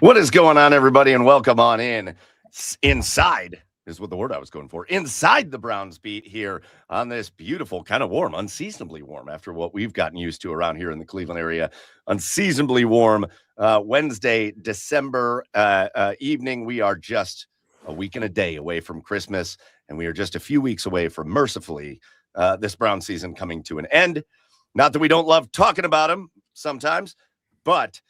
What is going on, everybody, and welcome on in. Inside is what the word I was going for. Inside the Browns beat here on this beautiful, kind of warm, unseasonably warm after what we've gotten used to around here in the Cleveland area. Unseasonably warm Wednesday, December evening. We are just a week and a day away from Christmas, and we are just a few weeks away from, mercifully, this Brown season coming to an end. Not that we don't love talking about them sometimes, but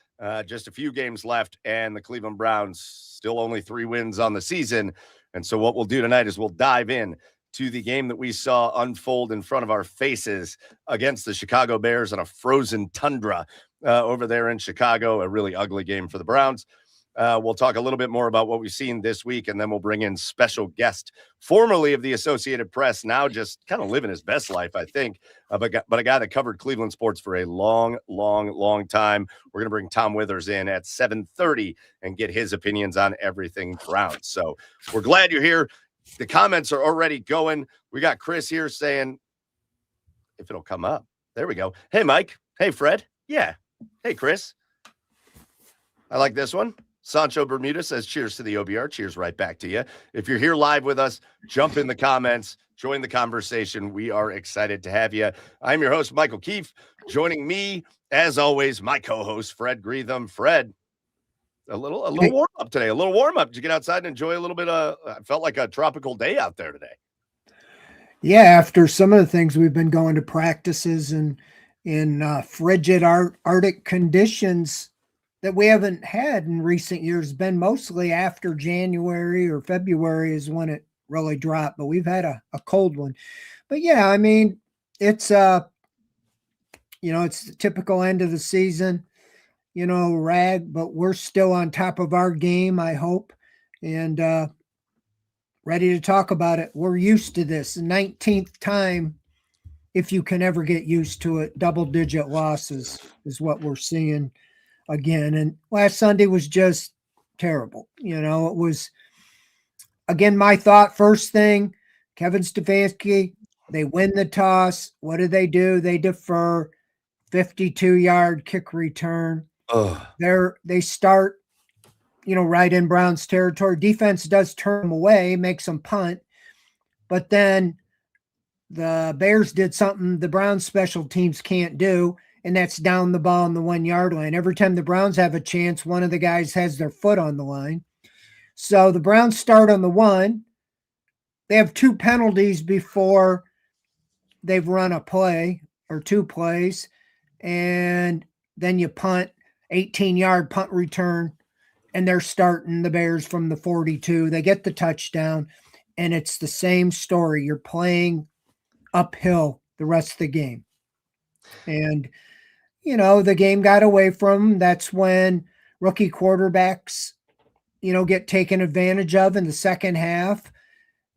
just a few games left, and the Cleveland Browns still only 3 wins on the season. And so what we'll do tonight is we'll dive in to the game that we saw unfold in front of our faces against the Chicago Bears on a frozen tundra over there in Chicago, a really ugly game for the Browns. We'll talk a little bit more about what we've seen this week, and then we'll bring in special guest, formerly of the Associated Press, now just kind of living his best life, I think, but a guy that covered Cleveland sports for a long time. We're going to bring Tom Withers in at 7:30 and get his opinions on everything Browns. So we're glad you're here. The comments are already going. We got Chris here saying, if it'll come up. There we go. Hey, Mike. Hey, Fred. Yeah. Hey, Chris. I like this one. Sancho Bermuda says, cheers to the OBR. Cheers right back to you. If you're here live with us, jump in the comments, join the conversation. We are excited to have you. I'm your host, Michael Keefe. Joining me, as always, my co-host, Fred Greetham. Fred, a little warm up today, a little warm up. Did you get outside and enjoy a little bit of, it felt like a tropical day out there today. Yeah, after some of the things we've been going to practices and in frigid Arctic conditions that we haven't had in recent years, been mostly after January or February is when it really dropped, but we've had a cold one. But yeah, I mean, it's it's the typical end of the season, rag, but we're still on top of our game, I hope, and ready to talk about it. We're used to this. The 19th time, if you can ever get used to it, double-digit losses is what we're seeing again. And last Sunday was just terrible. It was, again, my thought, first thing, Kevin Stefanski, they win the toss. What do? They defer, 52-yard kick return. They start, right in Browns territory. Defense does turn them away, makes them punt. But then the Bears did something the Browns special teams can't do, and that's down the ball on the 1-yard line. Every time the Browns have a chance, one of the guys has their foot on the line. So the Browns start on the 1. They have 2 penalties before they've run a play or 2 plays, and then you punt, 18-yard punt return, and they're starting the Bears from the 42. They get the touchdown, and it's the same story. You're playing uphill the rest of the game. And the game got away from them. That's when rookie quarterbacks, get taken advantage of in the second half.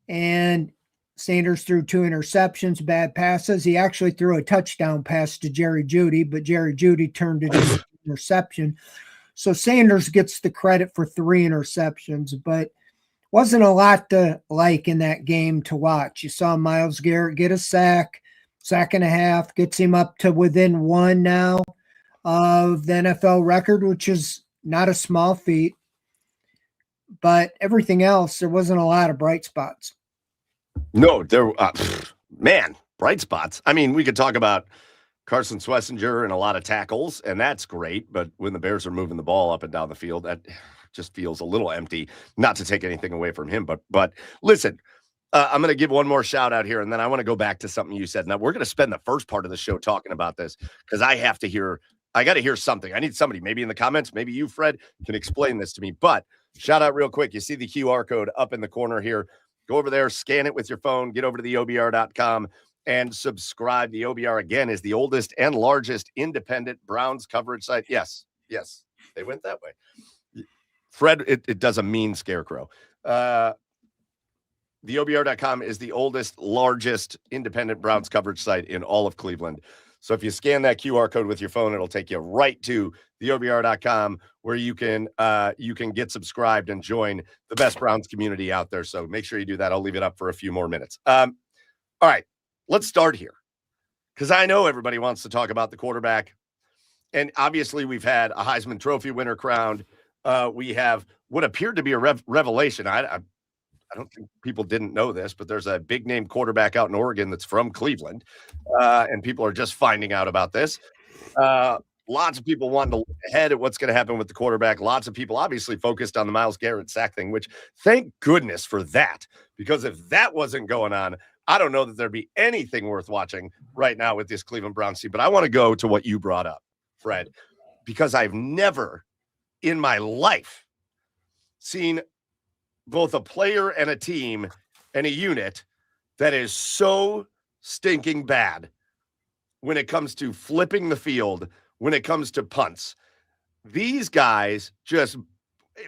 And Sanders threw 2 interceptions, bad passes. He actually threw a touchdown pass to Jerry Jeudy, but Jerry Jeudy turned it into an interception. So Sanders gets the credit for 3 interceptions, but wasn't a lot to like in that game to watch. You saw Myles Garrett get a sack and a half, gets him up to within 1 now of the NFL record, which is not a small feat. But everything else, there wasn't a lot of bright spots. No, bright spots. I mean, we could talk about Carson Schlesinger and a lot of tackles, and that's great. But when the Bears are moving the ball up and down the field, that just feels a little empty. Not to take anything away from him, but listen, I'm going to give one more shout out here, and then I want to go back to something you said. Now, we're going to spend the first part of the show talking about this because I got to hear something. I need somebody, maybe in the comments, maybe you, Fred, can explain this to me. But shout out real quick. You see the QR code up in the corner here. Go over there, scan it with your phone, get over to the OBR.com and subscribe. The OBR, again, is the oldest and largest independent Browns coverage site. Yes, they went that way. Fred, it does a mean scarecrow. The OBR.com is the oldest, largest independent Browns coverage site in all of Cleveland. So if you scan that QR code with your phone, it'll take you right to the OBR.com where you can get subscribed and join the best Browns community out there. So make sure you do that. I'll leave it up for a few more minutes. All right, let's start here because I know everybody wants to talk about the quarterback. And obviously we've had a Heisman Trophy winner crowned. We have what appeared to be a revelation. I don't think people didn't know this, but there's a big name quarterback out in Oregon that's from Cleveland, and people are just finding out about this. Uh, Lots of people wanting to look ahead at what's going to happen with the quarterback. Lots of people obviously focused on the Myles Garrett sack thing, which thank goodness for that, because if that wasn't going on, I don't know that there'd be anything worth watching right now with this Cleveland Browns team. But I want to go to what you brought up, Fred, because I've never in my life seen both a player and a team and a unit that is so stinking bad when it comes to flipping the field, when it comes to punts. These guys just,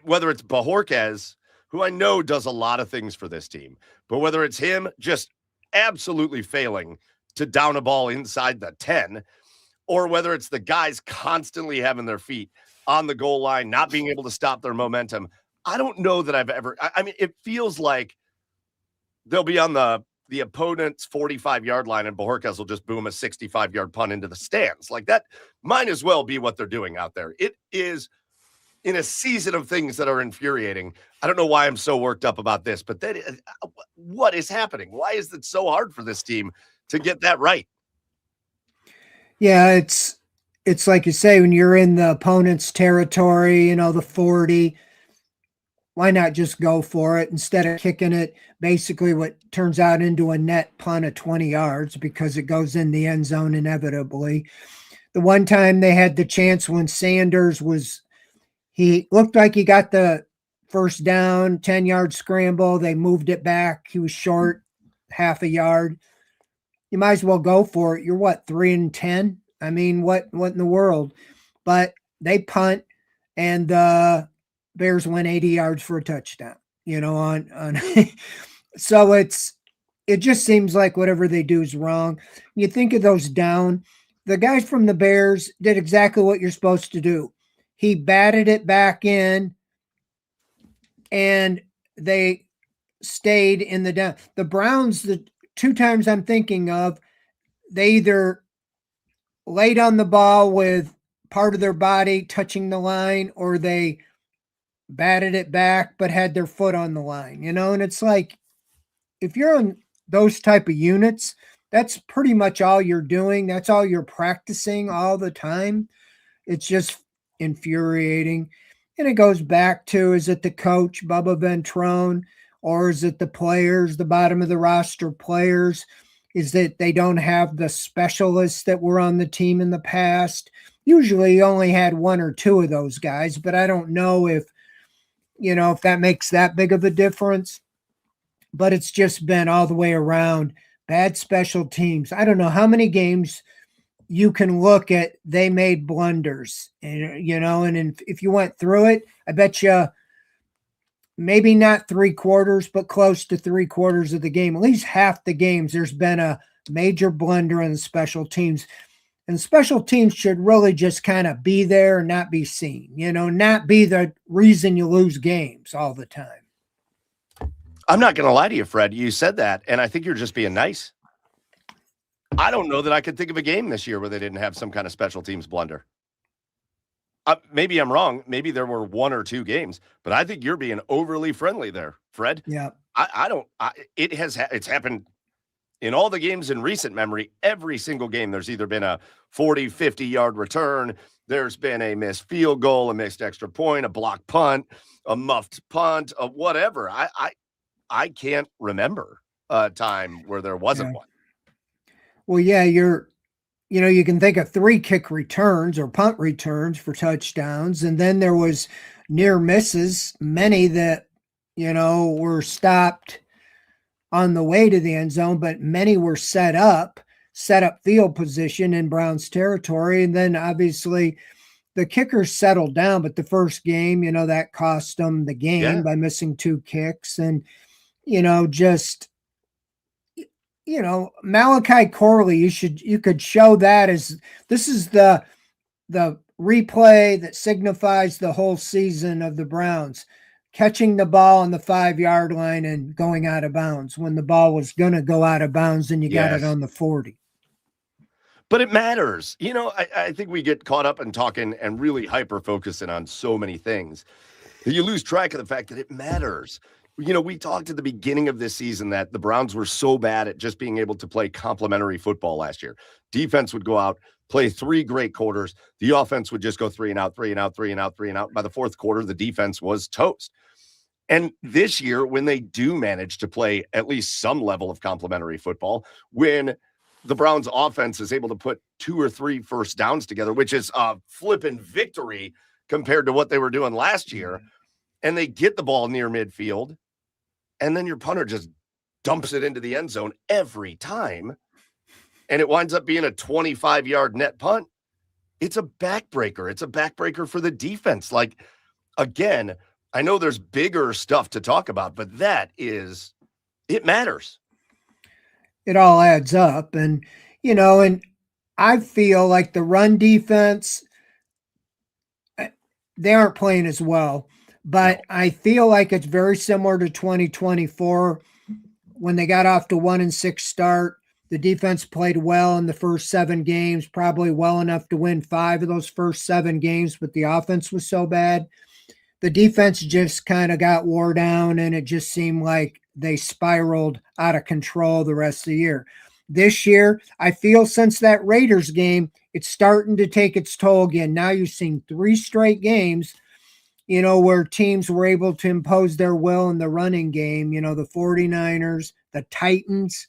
whether it's Bajorquez, who I know does a lot of things for this team, but whether it's him just absolutely failing to down a ball inside the 10, or whether it's the guys constantly having their feet on the goal line, not being able to stop their momentum. I don't know that I've ever, I mean, it feels like they'll be on the opponent's 45-yard line and Bajorquez will just boom a 65-yard punt into the stands. Like that might as well be what they're doing out there. It is in a season of things that are infuriating. I don't know why I'm so worked up about this, but that is, what is happening? Why is it so hard for this team to get that right? Yeah, it's like you say, when you're in the opponent's territory, the 40, why not just go for it instead of kicking it basically what turns out into a net punt of 20 yards because it goes in the end zone inevitably. The one time they had the chance when Sanders he looked like he got the first down, 10-yard scramble. They moved it back. He was short half a yard. You might as well go for it. You're what, 3-10? I mean, what in the world? But they punt, and the Bears went 80 yards for a touchdown. On so it just seems like whatever they do is wrong. You think of those down. The guys from the Bears did exactly what you're supposed to do. He batted it back in, and they stayed in the down. The Browns, the two times I'm thinking of, they either laid on the ball with part of their body touching the line, or they batted it back but had their foot on the line, and it's like, if you're on those type of units, that's pretty much all you're doing. That's all you're practicing all the time. It's just infuriating. And it goes back to, is it the coach, Bubba Ventrone, or is it the players, the bottom of the roster players? Is that they don't have the specialists that were on the team in the past? Usually you only had one or two of those guys, but I don't know if that makes that big of a difference. But it's just been all the way around bad special teams. I don't know how many games you can look at, they made blunders, and if you went through it, I bet you maybe not 3/4, but close to 3/4 of the game, at least half the games, there's been a major blunder in the special teams. And special teams should really just kind of be there and not be seen, not be the reason you lose games all the time. I'm not going to lie to you, Fred. You said that, and I think you're just being nice. I don't know that I could think of a game this year where they didn't have some kind of special teams blunder. Maybe I'm wrong. Maybe there were one or two games, but I think you're being overly friendly there, Fred. Yeah. It's happened in all the games in recent memory. Every single game, there's either been a 40, 50-yard return. There's been a missed field goal, a missed extra point, a blocked punt, a muffed punt, a whatever. I can't remember a time where there wasn't one. Well, yeah, you can think of 3 kick returns or punt returns for touchdowns. And then there was near misses, many that, were stopped on the way to the end zone, but many were set up field position in Browns territory. And then obviously the kickers settled down, but the first game, that cost them the game by missing 2 kicks. And, Malachi Corley, you could show that as this is the replay that signifies the whole season of the Browns, catching the ball on the 5-yard line and going out of bounds when the ball was going to go out of bounds and you got it on the 40. But it matters. I think we get caught up in talking and really hyper focusing on so many things that you lose track of the fact that it matters. We talked at the beginning of this season that the Browns were so bad at just being able to play complementary football last year. Defense would go out, play 3 great quarters. The offense would just go 3 and out, 3 and out, 3 and out, 3 and out. By the fourth quarter, the defense was toast. And this year, when they do manage to play at least some level of complementary football, when the Browns offense is able to put 2 or 3 first downs together, which is a flipping victory compared to what they were doing last year, and they get the ball near midfield, and then your punter just dumps it into the end zone every time, and it winds up being a 25-yard net punt. It's a backbreaker. It's a backbreaker for the defense. Like, again, I know there's bigger stuff to talk about, but it matters. It all adds up. And I feel like the run defense, they aren't playing as well. But I feel like it's very similar to 2024 when they got off to 1-6 start. The defense played well in the first 7 games, probably well enough to win 5 of those first 7 games, but the offense was so bad. The defense just kind of got wore down, and it just seemed like they spiraled out of control the rest of the year. This year, I feel since that Raiders game, it's starting to take its toll again. Now you've seen 3 straight games where teams were able to impose their will in the running game, the 49ers, the Titans,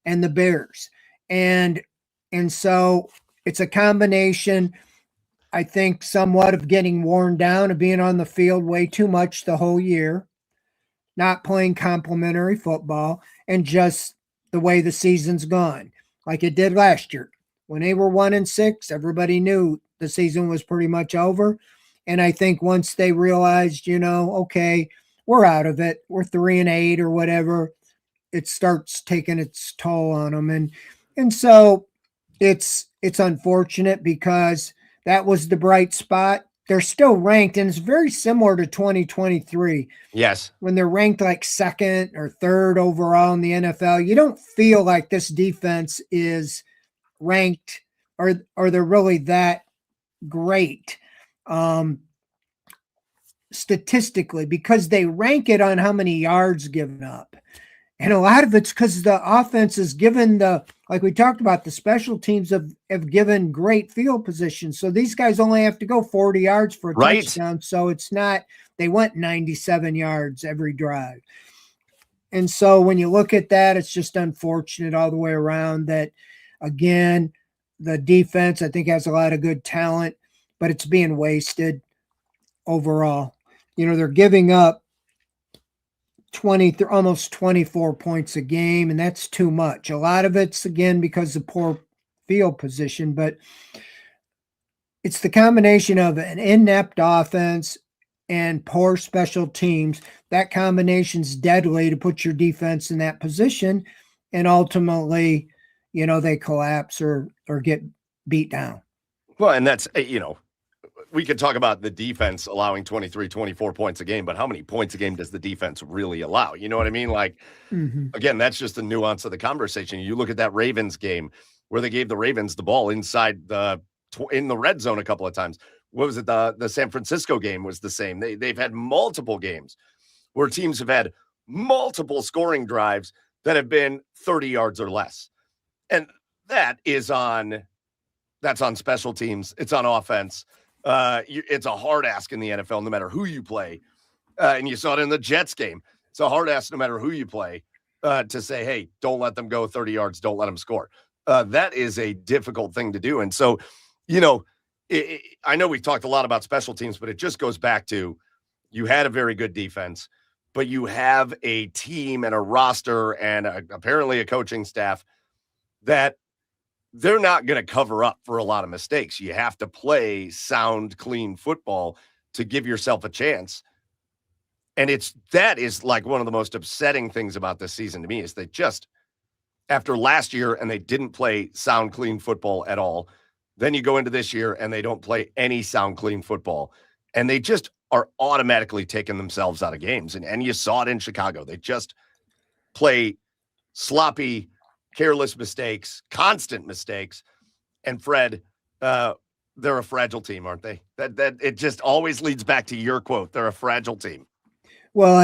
and the Bears. And so it's a combination, I think, somewhat of getting worn down, of being on the field way too much the whole year, not playing complementary football, and just the way the season's gone, like it did last year. When they were 1-6, everybody knew the season was pretty much over. And I think once they realized, okay, we're out of it, we're 3-8 or whatever, it starts taking its toll on them. And so it's unfortunate because that was the bright spot. They're still ranked, and it's very similar to 2023. Yes. When they're ranked like 2nd or 3rd overall in the NFL, you don't feel like this defense is ranked or they're really that great. Statistically, because they rank it on how many yards given up. And a lot of it's because the offense is given like we talked about, the special teams have given great field position. So these guys only have to go 40 yards for a touchdown. So it's not, they went 97 yards every drive. And so when you look at that, it's just unfortunate all the way around that, again, the defense, I think, has a lot of good talent, but it's being wasted overall. They're giving up almost 24 points a game, and that's too much. A lot of it's, again, because of poor field position, but it's the combination of an inept offense and poor special teams. That combination's deadly to put your defense in that position, and ultimately, they collapse or get beat down. Well, and that's, we could talk about the defense allowing 23, 24 points a game, but how many points a game does the defense really allow? You know what I mean? Like, Again, that's just the nuance of the conversation. You look at that Ravens game where they gave the Ravens the ball inside in the red zone a couple of times. What was it? The San Francisco game was the same. They've had multiple games where teams have had multiple scoring drives that have been 30 yards or less. And that's on special teams. It's on offense. It's a hard ask in the NFL, no matter who you play. And you saw it in the Jets game. It's a hard ask no matter who you play to say, hey, don't let them go 30 yards. Don't let them score. That is a difficult thing to do. And so, I know we've talked a lot about special teams, but it just goes back to you had a very good defense, but you have a team and a roster and apparently a coaching staff that they're not going to cover up for a lot of mistakes. You have to play sound, clean football to give yourself a chance. And that is like one of the most upsetting things about this season to me is they just, after last year and they didn't play sound, clean football at all, then you go into this year and they don't play any sound, clean football. And they just are automatically taking themselves out of games. And you saw it in Chicago. They just play sloppy, careless mistakes, constant mistakes. And Fred, they're a fragile team, aren't they? That it just always leads back to your quote. They're a fragile team. Well,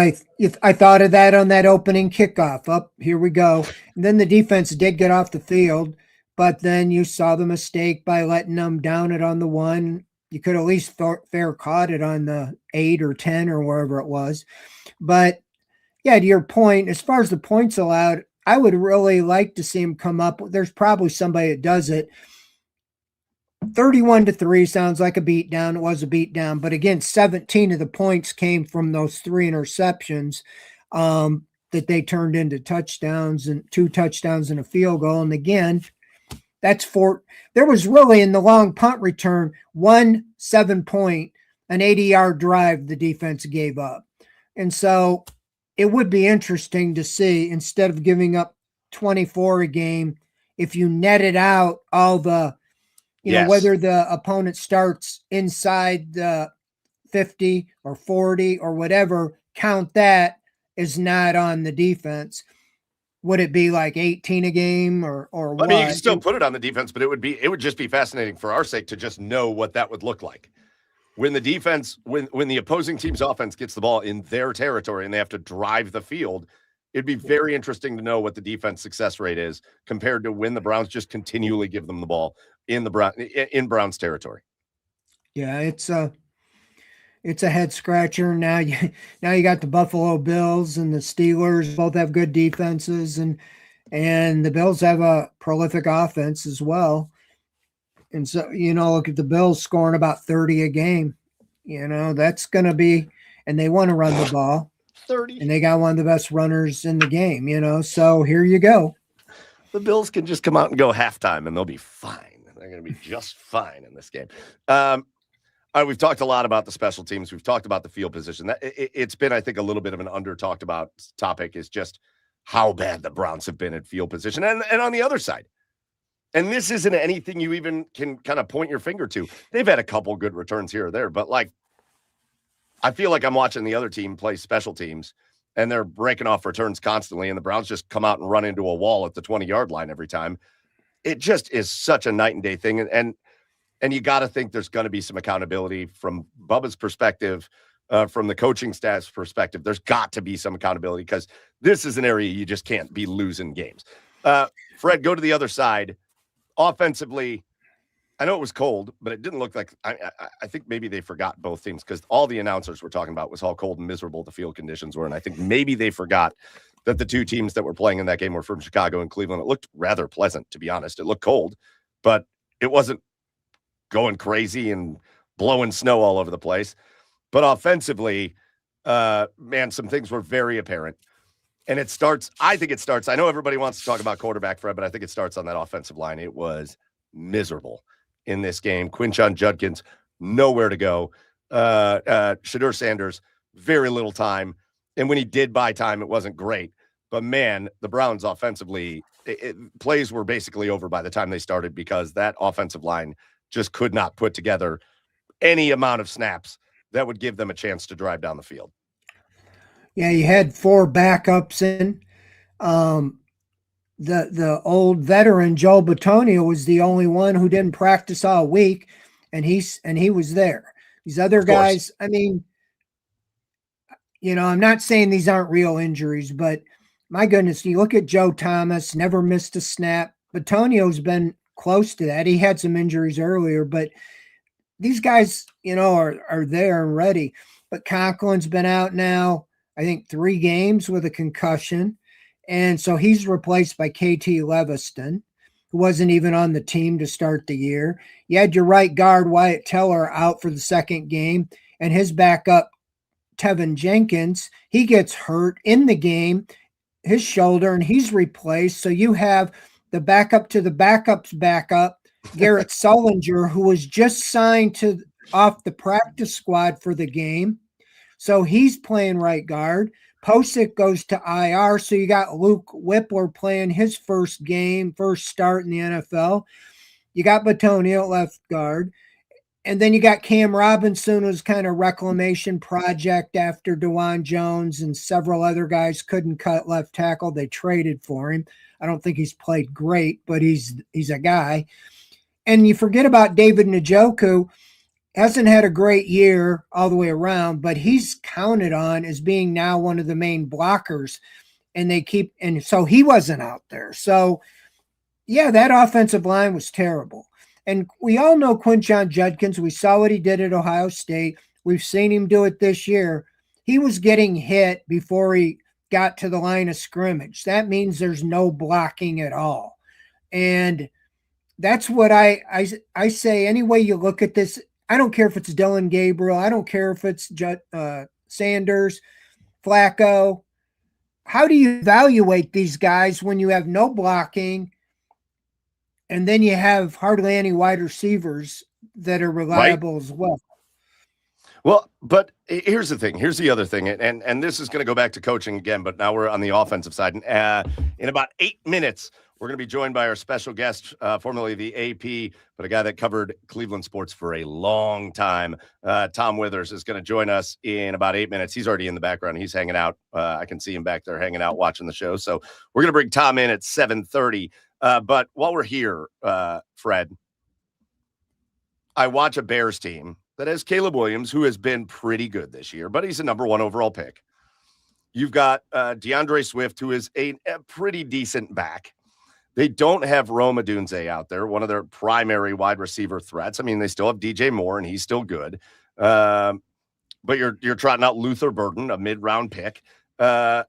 I thought of that on that opening kickoff. Up here we go, and then the defense did get off the field, but then you saw the mistake by letting them down it on the one. You could at least fair caught it on the 8 or 10 or wherever it was. But yeah, to your point, as far as the points allowed, I would really like to see him come up. There's probably somebody that does it. 31-3 sounds like a beatdown. It was a beatdown, but again, 17 of the points came from those 3 interceptions that they turned into touchdowns, and 2 touchdowns and a field goal. And again, that's 4. There was really, in the long punt return, 1 7-point, an 80-yard drive the defense gave up. And so it would be interesting to see, instead of giving up 24 a game, if you netted out all the, you know, whether the opponent starts inside the 50 or 40 or whatever, count that as not on the defense. Would it be like 18 a game or what? I mean, you can still put it on the defense, but it would just be fascinating for our sake to just know what that would look like. When the defense, when the opposing team's offense gets the ball in their territory and they have to drive the field, it'd be very interesting to know what the defense success rate is compared to when the Browns just continually give them the ball in Browns territory. Yeah, it's a head scratcher. Now you got the Buffalo Bills and the Steelers both have good defenses, and the Bills have a prolific offense as well. And so, you know, look at the Bills scoring about 30 a game. You know, that's going to be, and they want to run the ball. 30. And they got one of the best runners in the game, you know, so here you go. The Bills can just come out and go halftime and they'll be fine. They're going to be just fine in this game. All right, we've talked a lot about the special teams. We've talked about the field position. It's been, I think, a little bit of an under-talked about topic is just how bad the Browns have been at field position. And on the other side, and this isn't anything you even can kind of point your finger to. They've had a couple good returns here or there, but like, I feel like I'm watching the other team play special teams and they're breaking off returns constantly, and the Browns just come out and run into a wall at the 20-yard line every time. It just is such a night and day thing. And you got to think there's going to be some accountability from Bubba's perspective, from the coaching staff's perspective. There's got to be some accountability because this is an area you just can't be losing games. Fred, go to the other side. Offensively, I know it was cold, but it didn't look like I think maybe they forgot both teams because all the announcers were talking about was how cold and miserable the field conditions were. And I think maybe they forgot that the two teams that were playing in that game were from Chicago and Cleveland. It looked rather pleasant, to be honest. It looked cold, but it wasn't going crazy and blowing snow all over the place. But offensively, man, some things were very apparent. And I think it starts, I know everybody wants to talk about quarterback, Fred, but I think it starts on that offensive line. It was miserable in this game. Quinshon Judkins, nowhere to go. Shedeur Sanders, very little time. And when he did buy time, it wasn't great. But man, the Browns offensively, plays were basically over by the time they started because that offensive line just could not put together any amount of snaps that would give them a chance to drive down the field. Yeah, you had 4 backups in. The old veteran Joel Bitonio was the only one who didn't practice all week, and he was there. These other guys, I mean, you know, I'm not saying these aren't real injuries, but my goodness, you look at Joe Thomas, never missed a snap. Bitonio's been close to that. He had some injuries earlier, but these guys, you know, are there and ready. But Conklin's been out now, I think 3 games with a concussion. And so he's replaced by KT Leviston, who wasn't even on the team to start the year. You had your right guard, Wyatt Teller, out for the second game, and his backup, Tevin Jenkins, he gets hurt in the game, his shoulder, and he's replaced. So you have the backup to the backup's backup, Garrett Sullinger, who was just signed off the practice squad for the game. So he's playing right guard. Posick goes to IR. So you got Luke Whippler playing his first start in the NFL. You got Bitonio at left guard. And then you got Cam Robinson, who's kind of reclamation project after DeJuan Jones and several other guys couldn't cut left tackle. They traded for him. I don't think he's played great, but he's a guy. And you forget about David Njoku, hasn't had a great year all the way around, but he's counted on as being now one of the main blockers. And so he wasn't out there. So yeah, that offensive line was terrible. And we all know Quinshon Judkins. We saw what he did at Ohio State. We've seen him do it this year. He was getting hit before he got to the line of scrimmage. That means there's no blocking at all. And that's what I say. Any way you look at this, I don't care if it's Dylan Gabriel. I don't care if it's Sanders, Flacco. How do you evaluate these guys when you have no blocking and then you have hardly any wide receivers that are reliable as well? Well, but here's the thing. Here's the other thing. And this is going to go back to coaching again, but now we're on the offensive side. And in about 8 minutes, we're going to be joined by our special guest, formerly the AP, but a guy that covered Cleveland sports for a long time. Tom Withers is going to join us in about 8 minutes. He's already in the background. He's hanging out. I can see him back there hanging out, watching the show. So we're going to bring Tom in at 7:30. But while we're here, Fred, I watch a Bears team that has Caleb Williams, who has been pretty good this year, but he's a number 1 overall pick. You've got DeAndre Swift, who is a pretty decent back. They don't have Rome Odunze out there, one of their primary wide receiver threats. I mean, they still have DJ Moore, and he's still good. But you're trotting out Luther Burden, a mid-round pick. And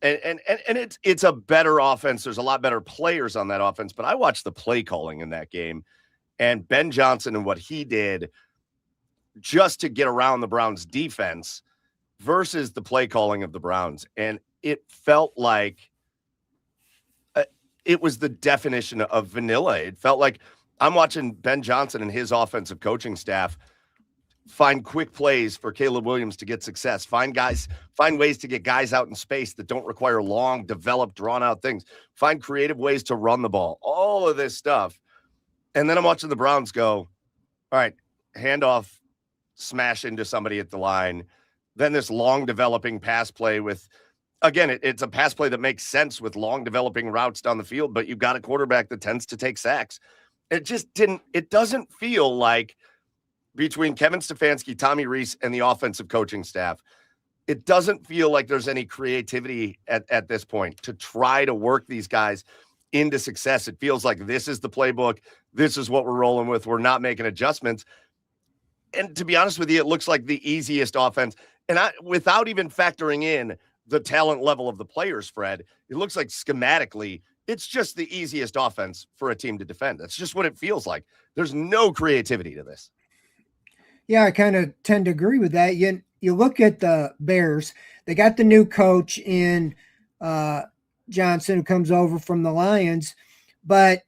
it's a better offense. There's a lot better players on that offense. But I watched the play calling in that game, and Ben Johnson and what he did just to get around the Browns defense versus the play calling of the Browns. And it felt like it was the definition of vanilla. It felt like I'm watching Ben Johnson and his offensive coaching staff find quick plays for Caleb Williams to get success, find ways to get guys out in space that don't require long, developed, drawn out things, find creative ways to run the ball, all of this stuff. And then I'm watching the Browns go, all right, handoff, smash into somebody at the line. Then this long developing pass play with, again, it's a pass play that makes sense with long developing routes down the field, but you've got a quarterback that tends to take sacks. It doesn't feel like between Kevin Stefanski, Tommy Rees, and the offensive coaching staff, it doesn't feel like there's any creativity at this point to try to work these guys into success. It feels like this is the playbook. This is what we're rolling with. We're not making adjustments. And to be honest with you, it looks like the easiest offense. And without even factoring in the talent level of the players, Fred, it looks like schematically, it's just the easiest offense for a team to defend. That's just what it feels like. There's no creativity to this. Yeah, I kind of tend to agree with that. You look at the Bears, they got the new coach in Johnson, who comes over from the Lions, but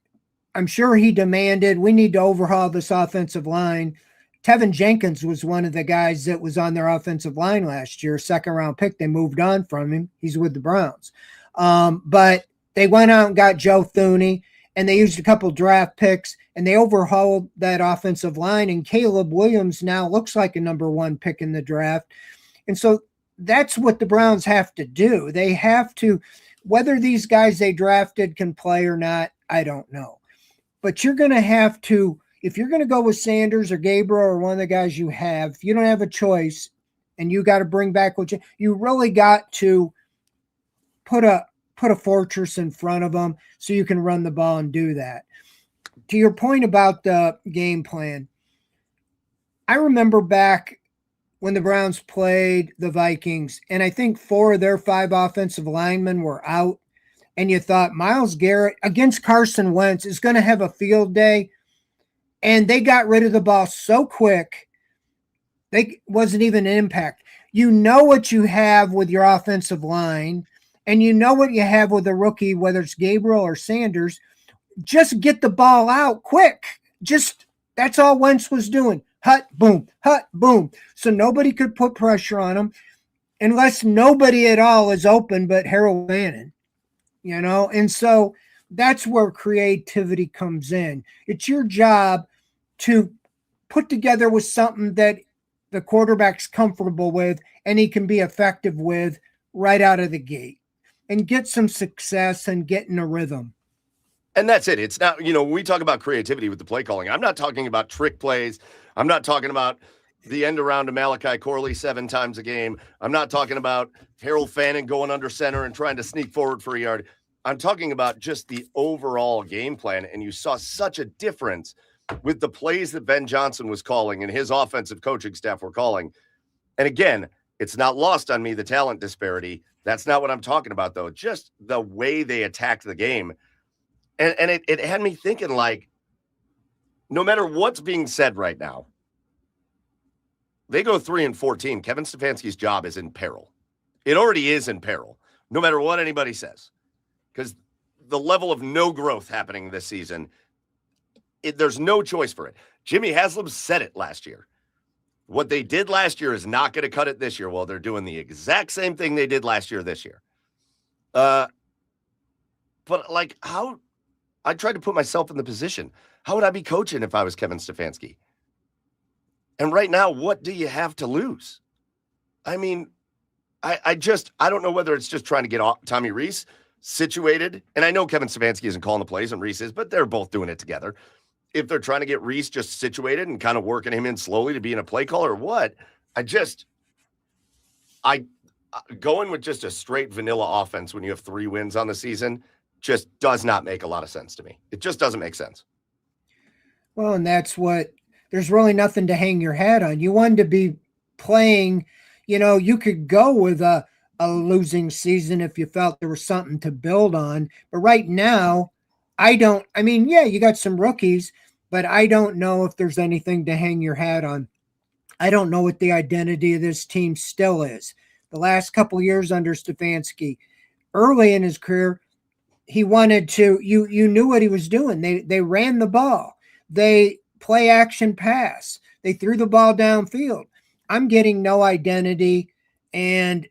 I'm sure he demanded, we need to overhaul this offensive line. Tevin Jenkins was one of the guys that was on their offensive line last year, 2nd-round pick. They moved on from him. He's with the Browns. But they went out and got Joe Thuney, and they used a couple draft picks, and they overhauled that offensive line, and Caleb Williams now looks like a number 1 pick in the draft. And so that's what the Browns have to do. They have to, whether these guys they drafted can play or not, I don't know. But you're going to have to, if you're going to go with Sanders or Gabriel or one of the guys you have, if you don't have a choice and you got to bring back what you really got to put a fortress in front of them so you can run the ball and do that. To your point about the game plan, I remember back when the Browns played the Vikings, and I think 4 of their 5 offensive linemen were out, and you thought Myles Garrett against Carson Wentz is going to have a field day, and they got rid of the ball so quick, they wasn't even an impact. You know what you have with your offensive line, and you know what you have with a rookie, whether it's Gabriel or Sanders. Just get the ball out quick. That's all Wentz was doing. Hut, boom, hut, boom. So nobody could put pressure on him unless nobody at all is open but Harold Bannon, And so that's where creativity comes in. It's your job to put together with something that the quarterback's comfortable with and he can be effective with right out of the gate and get some success and get in a rhythm. And that's it. It's not, when we talk about creativity with the play calling, I'm not talking about trick plays. I'm not talking about the end around to Malachi Corley 7 times a game. I'm not talking about Harold Fannin going under center and trying to sneak forward for a yard. I'm talking about just the overall game plan. And you saw such a difference with the plays that Ben Johnson was calling and his offensive coaching staff were calling. And again, it's not lost on me, the talent disparity. That's not what I'm talking about, though. Just the way they attacked the game. And it had me thinking, like, no matter what's being said right now, they go 3-14. Kevin Stefanski's job is in peril. It already is in peril, no matter what anybody says, because the level of no growth happening this season, there's no choice for it. Jimmy Haslam said it last year. What they did last year is not going to cut it this year. Well, they're doing the exact same thing they did last year this year. But, like, how... I tried to put myself in the position. How would I be coaching if I was Kevin Stefanski? And right now, what do you have to lose? I mean, I don't know whether it's just trying to get Tommy Rees situated. And I know Kevin Stefanski isn't calling the plays and Rees is, but they're both doing it together. If they're trying to get Rees just situated and kind of working him in slowly to being a play caller or what, going with just a straight vanilla offense when you have 3 wins on the season just does not make a lot of sense to me. It just doesn't make sense. Well, and there's really nothing to hang your hat on. You wanted to be playing, you could go with a losing season if you felt there was something to build on. But right now, you got some rookies, but I don't know if there's anything to hang your hat on. I don't know what the identity of this team still is. The last couple of years under Stefanski, early in his career, he wanted to, you knew what he was doing. They ran the ball. They play action pass. They threw the ball downfield. I'm getting no identity. And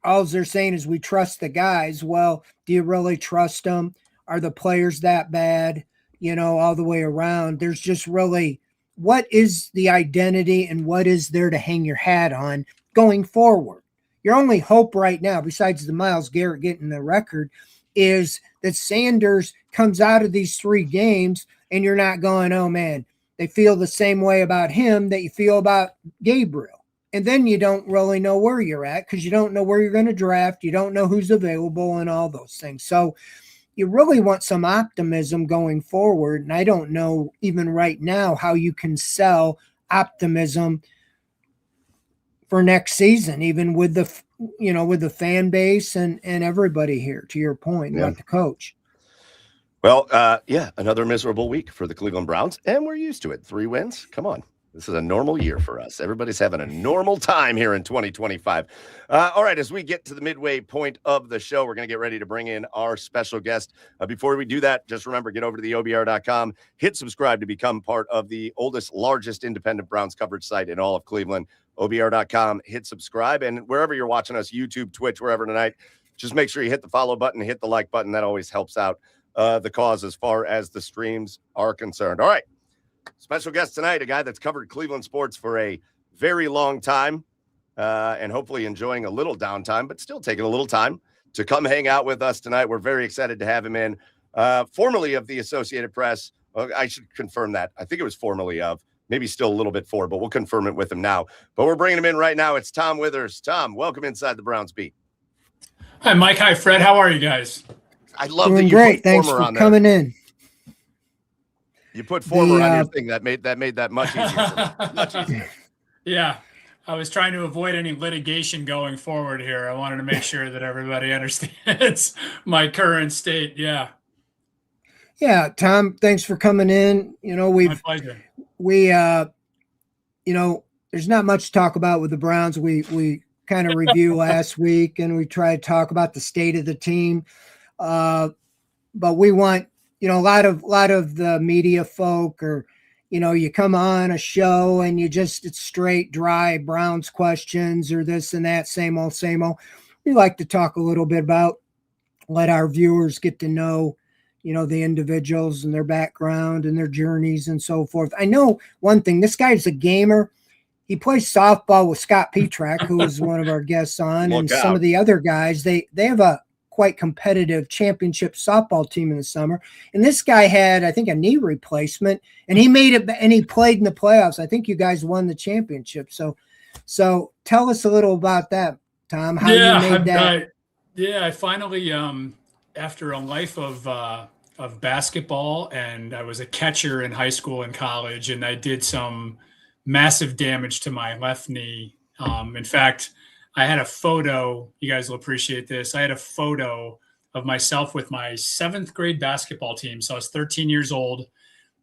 all they're saying is we trust the guys. Well, do you really trust them? Are the players that bad? All the way around. There's just really, what is the identity and what is there to hang your hat on going forward? Your only hope right now, besides the Myles Garrett getting the record, is that Sanders comes out of these 3 games and you're not going, oh man, they feel the same way about him that you feel about Gabriel. And then you don't really know where you're at because you don't know where you're going to draft. You don't know who's available and all those things. So you really want some optimism going forward. And I don't know even right now how you can sell optimism for next season, even with the fan base and everybody here, to your point, about the coach. Well, another miserable week for the Cleveland Browns, and we're used to it. 3 wins. Come on. This is a normal year for us. Everybody's having a normal time here in 2025. All right, as we get to the midway point of the show, we're going to get ready to bring in our special guest. Before we do that, just remember, get over to the OBR.com, hit subscribe to become part of the oldest, largest independent Browns coverage site in all of Cleveland. OBR.com, hit subscribe, and wherever you're watching us, YouTube, Twitch, wherever tonight, just make sure you hit the follow button, hit the like button. That always helps out the cause as far as the streams are concerned. All right. Special guest tonight, a guy that's covered Cleveland sports for a very long time and hopefully enjoying a little downtime, but still taking a little time to come hang out with us tonight. We're very excited to have him in. Formerly of the Associated Press. I should confirm that. I think it was formerly of, maybe still a little bit for, but we'll confirm it with him now. But we're bringing him in right now. It's Tom Withers. Tom, welcome inside the Browns beat. Hi, Mike. Hi, Fred. How are you guys? I love Doing that you great. put Thanks former for on there. coming in. You put former on your thing. That made that much easier. Much easier. Yeah. I was trying to avoid any litigation going forward here. I wanted to make sure that everybody understands my current state. Yeah. Yeah, Tom, thanks for coming in. My pleasure. There's not much to talk about with the Browns. We kind of review last week and we try to talk about the state of the team. But we want, a lot of the media folk, or, you come on a show and it's straight, dry Browns questions or this and that, same old. We like to talk a little bit about, let our viewers get to know, the individuals and their background and their journeys and so forth. I know one thing, this guy's a gamer. He plays softball with Scott Petrak, who is one of our guests on, and some of the other guys. They have quite competitive championship softball team in the summer. And this guy had, I think, a knee replacement, and he made it, and he played in the playoffs. I think you guys won the championship. So tell us a little about that, Tom, how you made that. I finally, after a life of basketball, and I was a catcher in high school and college, and I did some massive damage to my left knee. In fact, I had a photo, you guys will appreciate this. I had a photo of myself with my 7th grade basketball team. So I was 13 years old,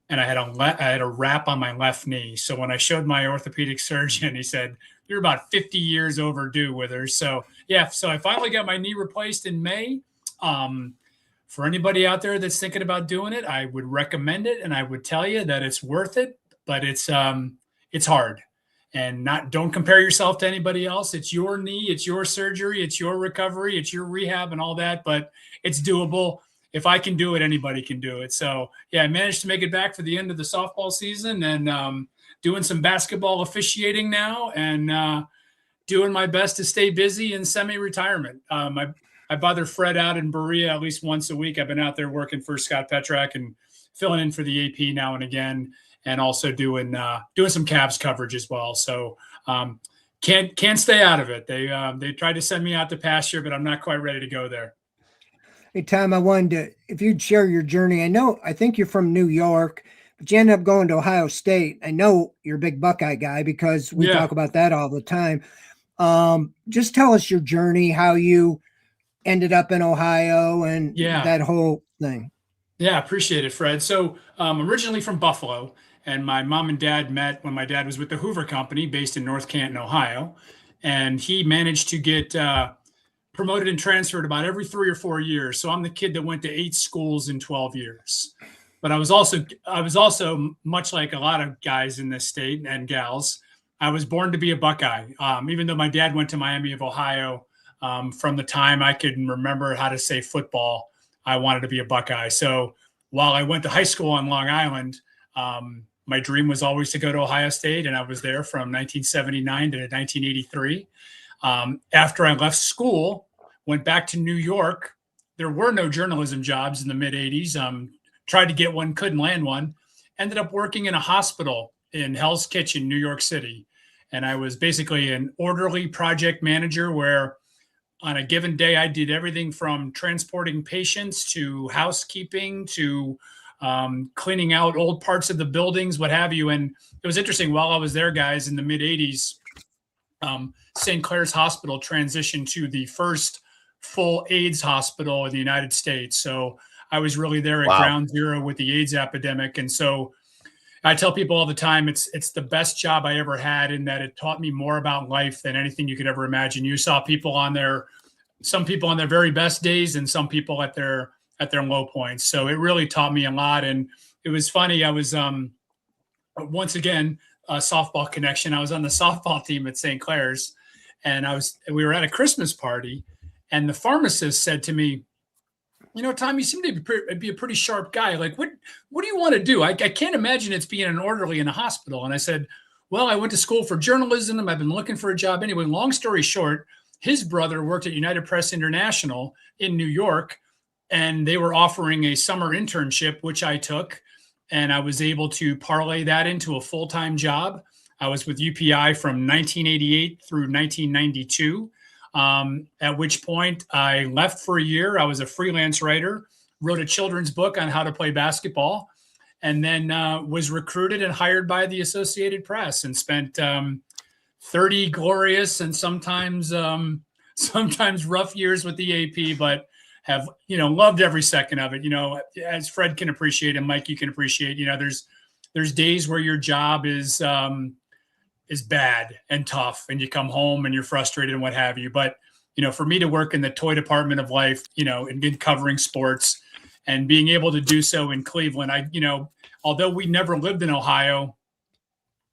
and I had a wrap on my left knee. So when I showed my orthopedic surgeon, he said, "You're about 50 years overdue with her." So yeah, so I finally got my knee replaced in May. For anybody out there that's thinking about doing it, I would recommend it, and I would tell you that it's worth it, but it's hard. And don't compare yourself to anybody else. It's your knee, it's your surgery, it's your recovery, it's your rehab and all that, but it's doable. If I can do it, anybody can do it. So yeah, I managed to make it back for the end of the softball season, and doing some basketball officiating now, and doing my best to stay busy in semi-retirement. I bother Fred out in Berea at least once a week. I've been out there working for Scott Petrak and filling in for the AP now and again, and also doing some Cavs coverage as well. So can't stay out of it. They tried to send me out to pasture, but I'm not quite ready to go there. Hey, Tom, I wanted to, if you'd share your journey. I think you're from New York, but you ended up going to Ohio State. I know you're a big Buckeye guy because we talk about that all the time. Just tell us your journey, how you ended up in Ohio and that whole thing. Yeah, appreciate it, Fred. So originally from Buffalo, and my mom and dad met when my dad was with the Hoover Company based in North Canton, Ohio. And he managed to get promoted and transferred about every 3 or 4 years. So I'm the kid that went to 8 schools in 12 years. But I was also much like a lot of guys in this state and gals, I was born to be a Buckeye. Even though my dad went to Miami of Ohio, from the time I could remember how to say football, I wanted to be a Buckeye. So while I went to high school on Long Island, my dream was always to go to Ohio State, and I was there from 1979 to 1983. After I left school, went back to New York. There were no journalism jobs in the mid-'80s. Tried to get one, couldn't land one. Ended up working in a hospital in Hell's Kitchen, New York City. And I was basically an orderly project manager where on a given day, I did everything from transporting patients to housekeeping to cleaning out old parts of the buildings, what have you. And it was interesting, while I was there, guys, in the mid-'80s, St. Clair's Hospital transitioned to the first full AIDS hospital in the United States. So I was really there at ground zero with the AIDS epidemic. And so I tell people all the time, it's the best job I ever had, in that it taught me more about life than anything you could ever imagine. You saw some people on their very best days, and some people at their low points. So it really taught me a lot. And it was funny. I was, once again, a softball connection. I was on the softball team at St. Clair's, and we were at a Christmas party, and the pharmacist said to me, "Tom, you seem to be a pretty sharp guy. Like, what do you want to do? I can't imagine it's being an orderly in a hospital." And I said, "Well, I went to school for journalism. I've been looking for a job." Anyway, long story short, his brother worked at United Press International in New York, and they were offering a summer internship, which I took, and I was able to parlay that into a full-time job. I was with UPI from 1988 through 1992. At which point I left for a year. I was a freelance writer, wrote a children's book on how to play basketball, and then was recruited and hired by the Associated Press, and spent 30 glorious and sometimes rough years with the AP, but have, loved every second of it. As Fred can appreciate, and Mike, you can appreciate, there's days where your job is bad and tough, and you come home and you're frustrated and what have you. But, for me to work in the toy department of life, and covering sports, and being able to do so in Cleveland, although we never lived in Ohio,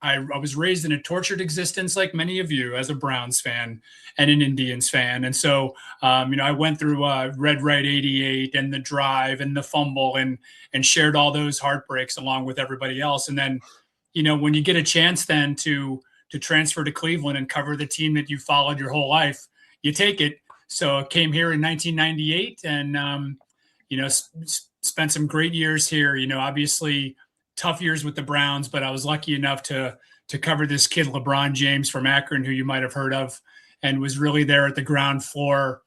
I was raised in a tortured existence like many of you, as a Browns fan and an Indians fan. And so, I went through Red Right 88 and the drive and the fumble, and shared all those heartbreaks along with everybody else. And then, when you get a chance then to transfer to Cleveland and cover the team that you followed your whole life, you take it. So I came here in 1998 and, spent some great years here. Obviously tough years with the Browns, but I was lucky enough to cover this kid, LeBron James from Akron, who you might have heard of, and was really there at the ground floor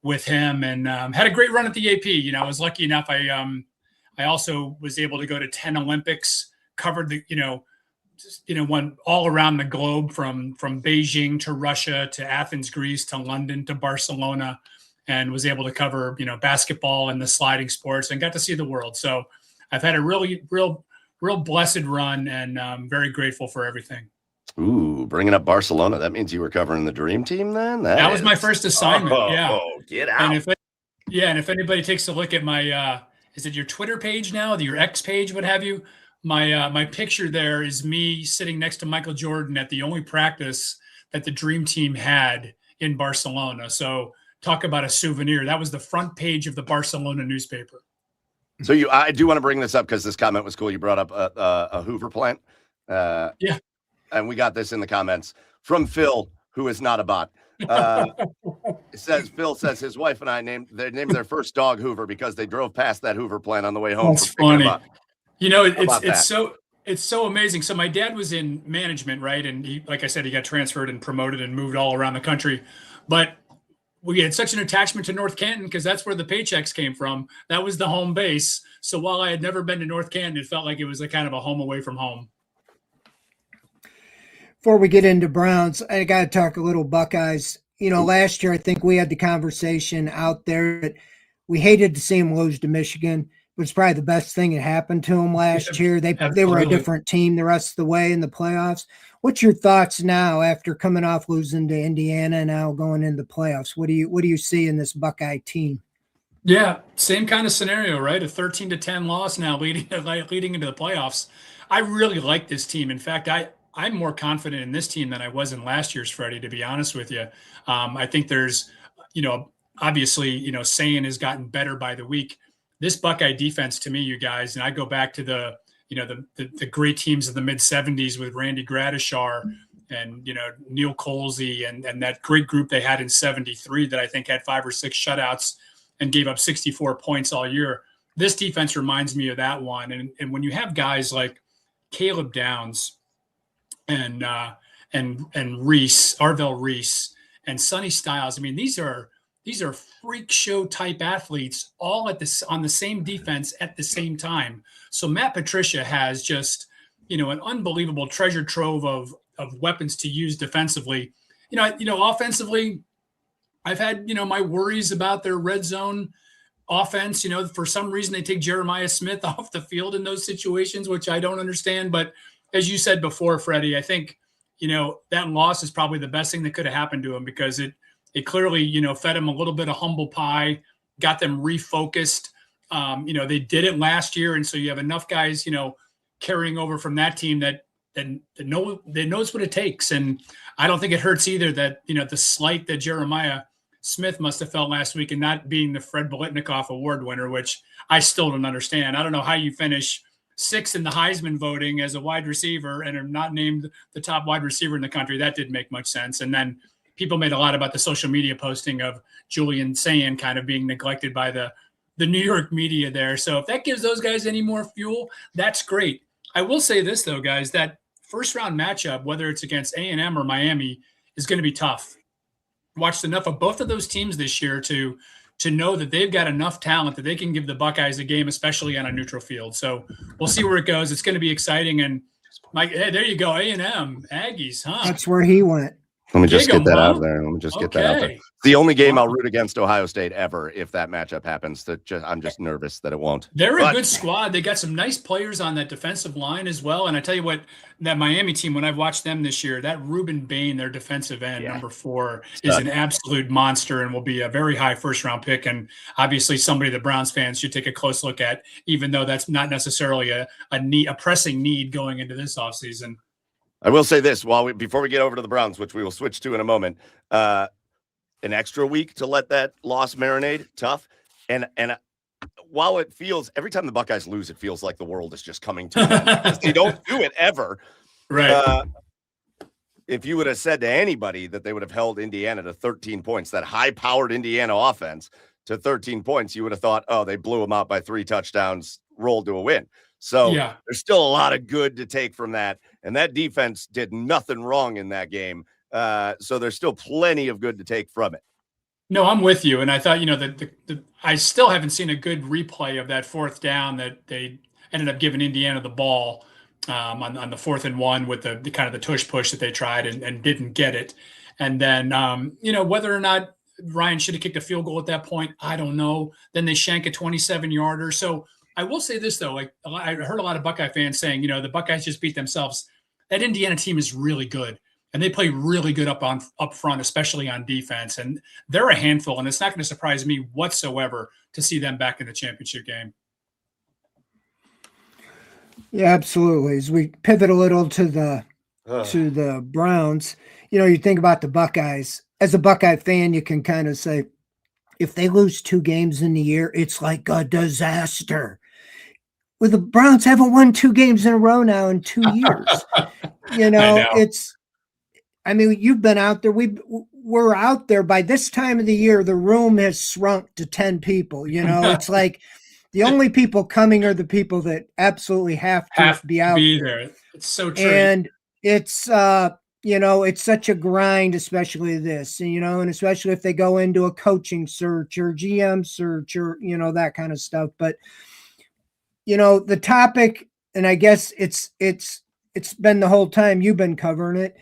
with him and had a great run at the AP. I was lucky enough. I also was able to go to 10 Olympics, covered went all around the globe from Beijing to Russia to Athens, Greece to London to Barcelona, and was able to cover, basketball and the sliding sports and got to see the world. So I've had a real blessed run and I'm very grateful for everything. Ooh, bringing up Barcelona. That means you were covering the Dream Team then? That was my first assignment. Oh, get out. And if anybody takes a look at my, is it your Twitter page now, your X page, what have you? My picture there is me sitting next to Michael Jordan at the only practice that the Dream Team had in Barcelona. So talk about a souvenir. That was the front page of the Barcelona newspaper. So I do want to bring this up because this comment was cool. You brought up a Hoover plant. Yeah. And we got this in the comments from Phil, who is not a bot. Phil says his wife and I named their first dog Hoover because they drove past that Hoover plant on the way home. That's funny. It's so amazing. So my dad was in management, right? And he, like I said, he got transferred and promoted and moved all around the country. But we had such an attachment to North Canton because that's where the paychecks came from. That was the home base. So while I had never been to North Canton, it felt like it was a kind of a home away from home. Before we get into Browns, I got to talk a little Buckeyes. Last year, I think we had the conversation out there that we hated to see them lose to Michigan. It was probably the best thing that happened to them last year. They were a different team the rest of the way in the playoffs. What's your thoughts now after coming off losing to Indiana and now going into the playoffs? What do you see in this Buckeye team? Yeah, same kind of scenario, right? A 13-10 loss now leading into the playoffs. I really like this team. In fact, I'm more confident in this team than I was in last year's, Freddie, to be honest with you. I think there's, obviously, Sayin has gotten better by the week. This Buckeye defense to me, you guys, and I go back to the great teams of the mid 70s with Randy Gradishar and, Neil Colsey and that great group they had in 73 that I think had 5 or 6 shutouts and gave up 64 points all year. This defense reminds me of that one. And when you have guys like Caleb Downs, and Reese, Arvell Reese, and Sonny Styles. I mean, these are freak show type athletes all on the same defense at the same time. So Matt Patricia has just, an unbelievable treasure trove of weapons to use defensively. Offensively, I've had, my worries about their red zone offense. For some reason they take Jeremiah Smith off the field in those situations, which I don't understand, but as you said before, Freddie, I think, that loss is probably the best thing that could have happened to him because it clearly, fed him a little bit of humble pie, got them refocused. They did it last year. And so you have enough guys, carrying over from that team that knows what it takes. And I don't think it hurts either that, the slight that Jeremiah Smith must have felt last week and not being the Fred Biletnikoff Award winner, which I still don't understand. I don't know how you finish 6th in the Heisman voting as a wide receiver and are not named the top wide receiver in the country. That didn't make much sense. And then people made a lot about the social media posting of Julian Sayin kind of being neglected by the New York media there. So if that gives those guys any more fuel, that's great. I will say this though, guys, that first round matchup, whether it's against A&M or Miami, is going to be tough. Watched enough of both of those teams this year to know that they've got enough talent that they can give the Buckeyes a game, especially on a neutral field. So we'll see where it goes. It's going to be exciting. And Mike, hey, there you go. A&M Aggies, huh? That's where he went. Let me just get that out there. Get that out there. The only game I'll root against Ohio State ever if that matchup happens. I'm just nervous that it won't. They're a good squad. They got some nice players on that defensive line as well. And I tell you what, that Miami team, when I've watched them this year, that Ruben Bain, their defensive end, number 4, is an absolute monster and will be a very high first-round pick. And obviously somebody the Browns fans should take a close look at, even though that's not necessarily a pressing need going into this offseason. I will say this before we get over to the Browns, which we will switch to in a moment. An extra week to let that loss marinate, tough. And while it feels every time the Buckeyes lose, it feels like the world is just coming to them because they don't do it ever. Right. if you would have said to anybody that they would have held Indiana to 13 points, that high-powered Indiana offense to 13 points, you would have thought, oh, they blew them out by 3 touchdowns, rolled to a win. So Yeah. there's still a lot of good to take from that. And that defense did nothing wrong in that game. So there's still plenty of good to take from it. No, I'm with you. And I thought, I still haven't seen a good replay of that 4th down that they ended up giving Indiana the ball on the 4th and 1 with the kind of the tush push that they tried and didn't get it. And then, whether or not Ryan should have kicked a field goal at that point, I don't know. Then they shank a 27-yarder. So I will say this, though, like I heard a lot of Buckeye fans saying, the Buckeyes just beat themselves. That Indiana team is really good. And they play really good up front, especially on defense. And they're a handful, and it's not going to surprise me whatsoever to see them back in the championship game. Yeah, absolutely. As we pivot a little to the Browns, you think about the Buckeyes. As a Buckeye fan, you can kind of say, if they lose 2 games in the year, it's like a disaster. Well, the Browns haven't won 2 games in a row now in 2 years. You've been out there. We're out there. By this time of the year, the room has shrunk to 10 people. It's like the only people coming are the people that absolutely have to be out there. It's so true. And it's, it's such a grind, especially this, and especially if they go into a coaching search or GM search or, that kind of stuff. But, the topic, and I guess it's been the whole time you've been covering it,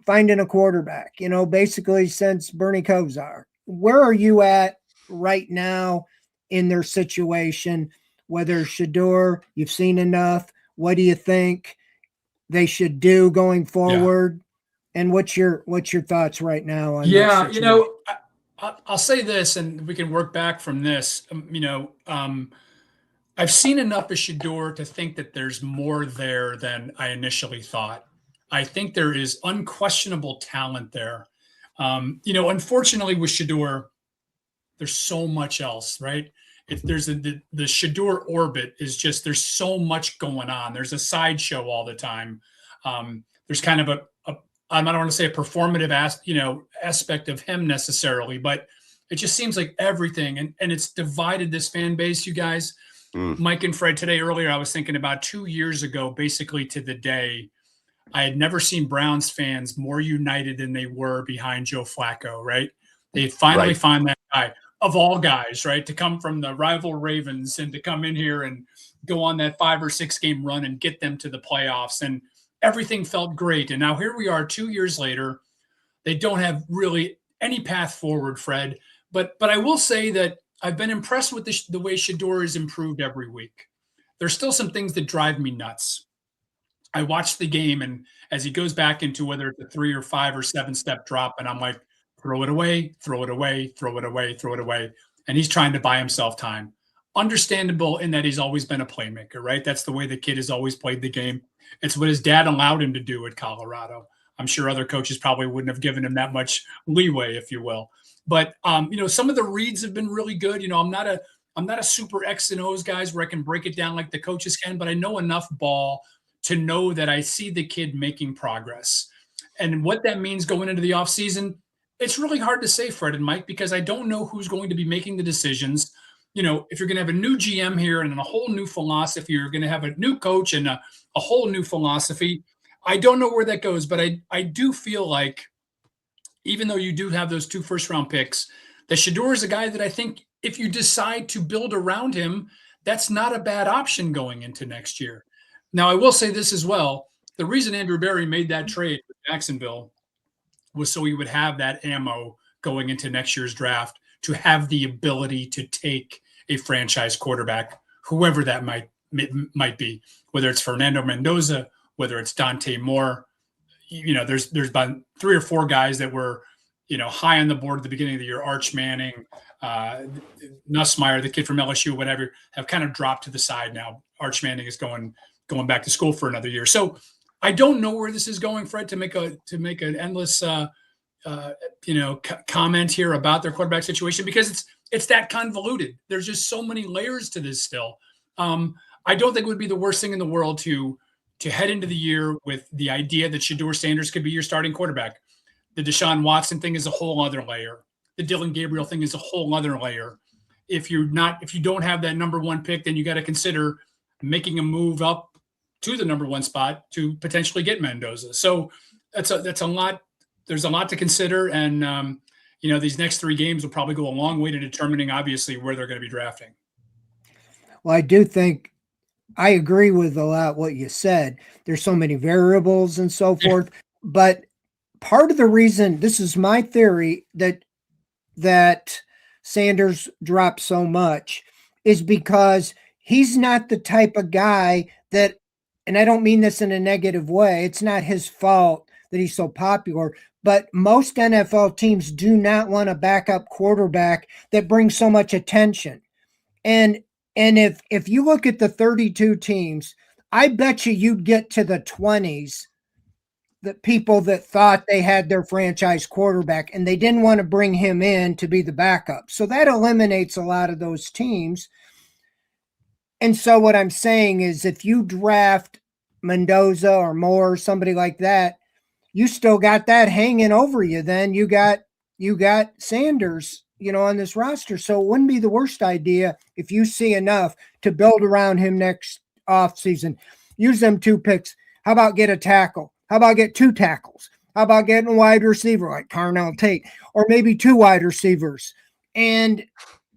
finding a quarterback, basically since Bernie Kosar. Where are you at right now in their situation? Whether Shedeur, you've seen enough. What do you think they should do going forward? Yeah. And what's your thoughts right now on that situation? I'll say this, and we can work back from this. I've seen enough of Shedeur to think that there's more there than I initially thought. I think there is unquestionable talent there. Unfortunately with Shedeur, there's so much else, right? If there's the Shedeur orbit is just, there's so much going on. There's a sideshow all the time. There's kind of I don't want to say a performative aspect of him necessarily, but it just seems like everything. And it's divided this fan base, you guys. Mike and Fred, earlier, I was thinking about 2 years ago, basically to the day, I had never seen Browns fans more united than they were behind Joe Flacco, right? They finally find that guy, of all guys, right, to come from the rival Ravens and to come in here and go on that 5 or 6 game run and get them to the playoffs. And everything felt great. And now here we are 2 years later. They don't have really any path forward, Fred. But I will say that I've been impressed with the way Shedeur has improved every week. There's still some things that drive me nuts. I watched the game, and as he goes back into whether it's a 3 or 5 or 7 step drop, and I'm like, throw it away, throw it away, throw it away, throw it away. And he's trying to buy himself time. Understandable in that he's always been a playmaker, right? That's the way the kid has always played the game. It's what his dad allowed him to do at Colorado. I'm sure other coaches probably wouldn't have given him that much leeway, if you will. But some of the reads have been really good. I'm not a super X and O's guys where I can break it down like the coaches can, but I know enough ball to know that I see the kid making progress. And what that means going into the offseason, it's really hard to say, Fred and Mike, because I don't know who's going to be making the decisions. If you're going to have a new GM here and a whole new philosophy, you're going to have a new coach and a whole new philosophy. I don't know where that goes, but I do feel like, even though you do have those 2 first-round picks, that Shedeur is a guy that I think if you decide to build around him, that's not a bad option going into next year. Now, I will say this as well. The reason Andrew Berry made that trade with Jacksonville was so he would have that ammo going into next year's draft to have the ability to take a franchise quarterback, whoever that might be, whether it's Fernando Mendoza, whether it's Dante Moore. There's been 3 or 4 guys that were, high on the board at the beginning of the year. Arch Manning, Nussmeier, the kid from LSU, whatever, have kind of dropped to the side now. Arch Manning is going back to school for another year. So I don't know where this is going, Fred, to make an endless, comment here about their quarterback situation, because it's that convoluted. There's just so many layers to this still. I don't think it would be the worst thing in the world to to head into the year with the idea that Shedeur Sanders could be your starting quarterback. The Deshaun Watson thing is a whole other layer. The Dylan Gabriel thing is a whole other layer. If you don't have that number one pick, then you got to consider making a move up to the number one spot to potentially get Mendoza. So that's a lot. There's a lot to consider. And, these next 3 games will probably go a long way to determining, obviously, where they're going to be drafting. Well, I do think I agree with a lot what you said. There's so many variables and so forth. But part of the reason, this is my theory, that Sanders dropped so much is because he's not the type of guy that, and I don't mean this in a negative way, it's not his fault that he's so popular, but most NFL teams do not want a backup quarterback that brings so much attention. And if you look at the 32 teams, I bet you'd get to the 20s, the people that thought they had their franchise quarterback and they didn't want to bring him in to be the backup. So that eliminates a lot of those teams. And so what I'm saying is if you draft Mendoza or Moore, somebody like that, you still got that hanging over you. Then you got Sanders, on this roster. So it wouldn't be the worst idea if you see enough to build around him next offseason. Use them 2 picks. How about get a tackle? How about get 2 tackles? How about getting a wide receiver like Carnell Tate, or maybe 2 wide receivers, and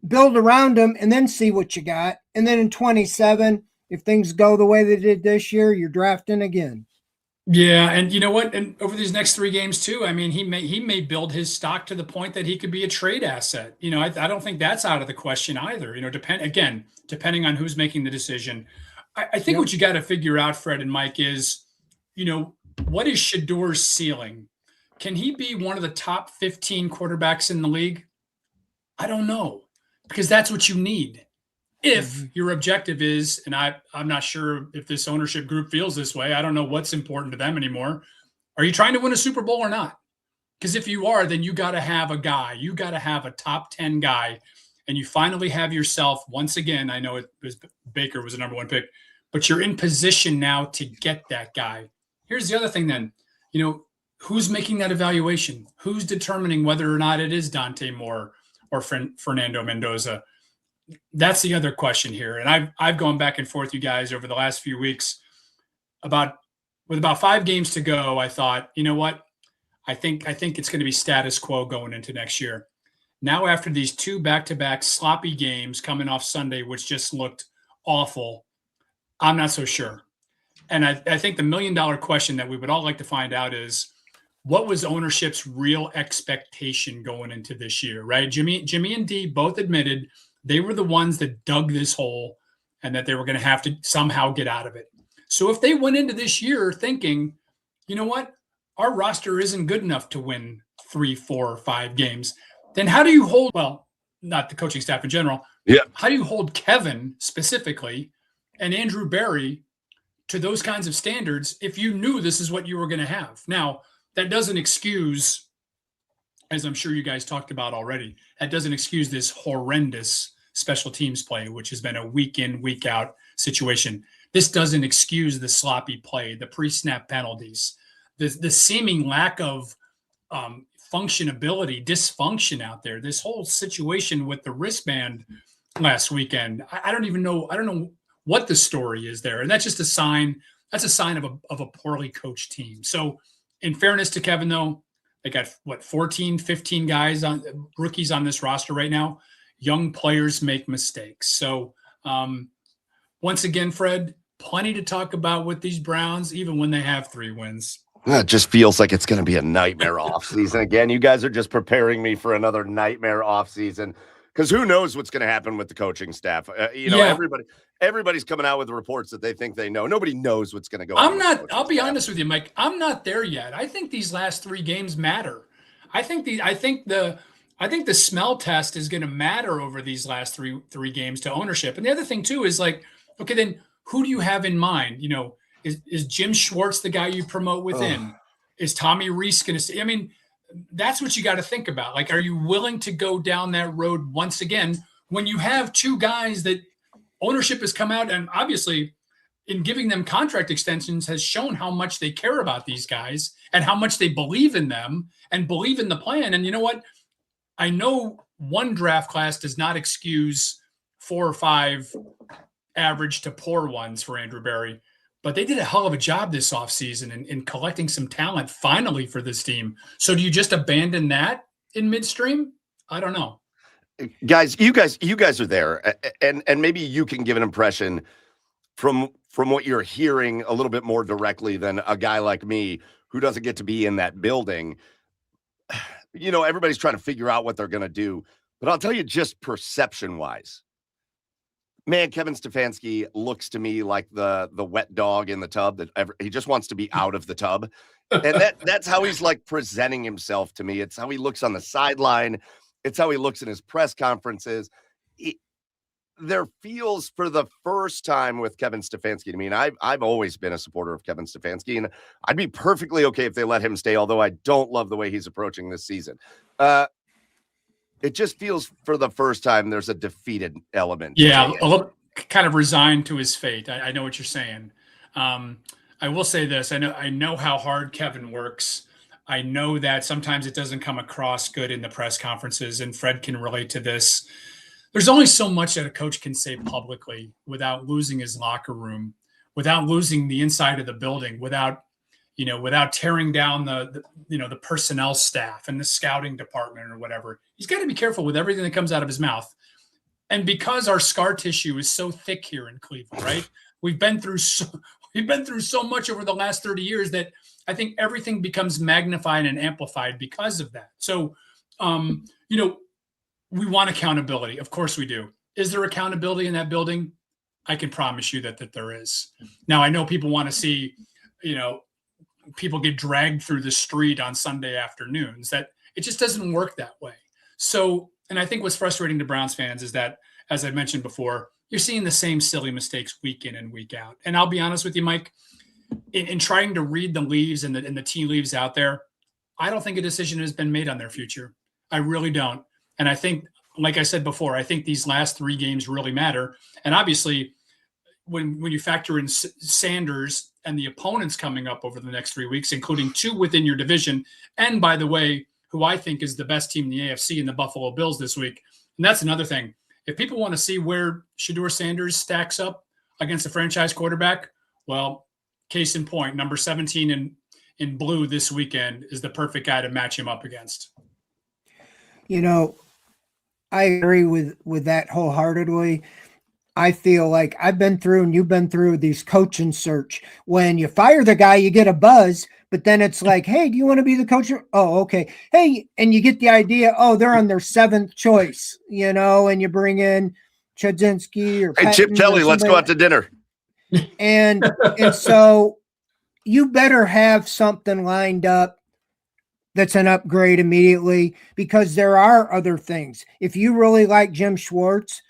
build around them and then see what you got. And then in 27, if things go the way they did this year, you're drafting again. Yeah, and you know what? And over these next 3 games too, I mean, he may build his stock to the point that he could be a trade asset. I don't think that's out of the question either. Depending on who's making the decision. I think what you got to figure out, Fred and Mike, is, what is Shedeur's ceiling? Can he be one of the top 15 quarterbacks in the league? I don't know, because that's what you need. If your objective is, and I'm not sure if this ownership group feels this way, I don't know what's important to them anymore. Are you trying to win a Super Bowl or not? Because if you are, then you got to have a guy. You got to have a top 10 guy, and you finally have yourself, once again, I know Baker was the number 1 pick, but you're in position now to get that guy. Here's the other thing then, who's making that evaluation? Who's determining whether or not it is Dante Moore or Fernando Mendoza? That's the other question here. And I've gone back and forth, you guys, over the last few weeks with about 5 games to go. I thought, you know what? I think it's going to be status quo going into next year. Now, after these 2 back-to-back sloppy games coming off Sunday, which just looked awful, I'm not so sure. And I think the $1 million question that we would all like to find out is, what was ownership's real expectation going into this year, right? Jimmy and Dee both admitted they were the ones that dug this hole and that they were going to have to somehow get out of it. So if they went into this year thinking, you know what, our roster isn't good enough to win 3, 4, or 5 games, then how do you hold, well, not the coaching staff in general, how do you hold Kevin specifically and Andrew Berry to those kinds of standards if you knew this is what you were going to have? Now, that doesn't excuse, as I'm sure you guys talked about already, that doesn't excuse this horrendous special teams play, which has been a week in, week out situation. This doesn't excuse the sloppy play, the pre-snap penalties, the seeming lack of dysfunction out there. This whole situation with the wristband last weekend, I don't know what the story is there. And that's just a sign of a poorly coached team. So in fairness to Kevin, though, they got 14, 15 guys rookies on this roster right now. Young players make mistakes. So once again, Fred, plenty to talk about with these Browns, even when they have 3 wins. It just feels like it's going to be a nightmare offseason. Again, you guys are just preparing me for another nightmare offseason, because who knows what's going to happen with the coaching staff. Everybody's coming out with reports that they think they know. Nobody knows what's going to go on. I'll be honest with you, Mike. I'm not there yet. I think these last 3 games matter. I think the smell test is going to matter over these last three games to ownership. And the other thing too is like, okay, then who do you have in mind? Is Jim Schwartz the guy you promote within? Is Tommy Reese going to stay? I mean, that's what you got to think about. Like, are you willing to go down that road once again when you have 2 guys that ownership has come out? And obviously, in giving them contract extensions has shown how much they care about these guys and how much they believe in them and believe in the plan. And you know what? I know one draft class does not excuse 4 or 5 average to poor ones for Andrew Berry, but they did a hell of a job this offseason in collecting some talent finally for this team. So do you just abandon that in midstream? I don't know. Guys, you guys are there, and maybe you can give an impression from what you're hearing a little bit more directly than a guy like me who doesn't get to be in that building. You know, everybody's trying to figure out what they're going to do, but I'll tell you, just perception-wise, man, Kevin Stefanski looks to me like the wet dog in the tub he just wants to be out of the tub. And that's how he's like presenting himself to me. It's how he looks on the sideline. It's how he looks in his press conferences. There feels for the first time with Kevin Stefanski to me, and I've always been a supporter of Kevin Stefanski, and I'd be perfectly okay if they let him stay, although I don't love the way he's approaching this season. It just feels for the first time there's a defeated element. Yeah, a little kind of resigned to his fate. I know what you're saying. I will say this. I know how hard Kevin works. I know that sometimes it doesn't come across good in the press conferences, and Fred can relate to this. There's only so much that a coach can say publicly without losing his locker room, without losing the inside of the building, without tearing down the personnel staff and the scouting department or whatever. He's got to be careful with everything that comes out of his mouth. And because our scar tissue is so thick here in Cleveland, right? We've been through so much over the last 30 years that I think everything becomes magnified and amplified because of that. So, we want accountability. Of course we do. Is there accountability in that building? I can promise you that there is. Now, I know people want to see, people get dragged through the street on Sunday afternoons. That it just doesn't work that way. So, and I think what's frustrating to Browns fans is that, as I mentioned before, you're seeing the same silly mistakes week in and week out. And I'll be honest with you, Mike, in trying to read the leaves and the tea leaves out there, I don't think a decision has been made on their future. I really don't. And I think, like I said before, I think these last 3 games really matter. And obviously, when you factor in Sanders and the opponents coming up over the next 3 weeks, including 2 within your division, and by the way, who I think is the best team in the AFC in the Buffalo Bills this week. And that's another thing. If people want to see where Shedeur Sanders stacks up against a franchise quarterback, well, case in point, number 17 in blue this weekend is the perfect guy to match him up against. I agree with that wholeheartedly. I feel like I've been through and you've been through these coaching search. When you fire the guy, you get a buzz, but then it's like, hey, do you want to be the coach? Oh, okay. Hey, and you get the idea, oh, they're on their 7th choice, and you bring in Chudzinski or hey, Chip Kelly, let's go out to dinner. And so you better have something lined up that's an upgrade immediately, because there are other things. If you really like Jim Schwartz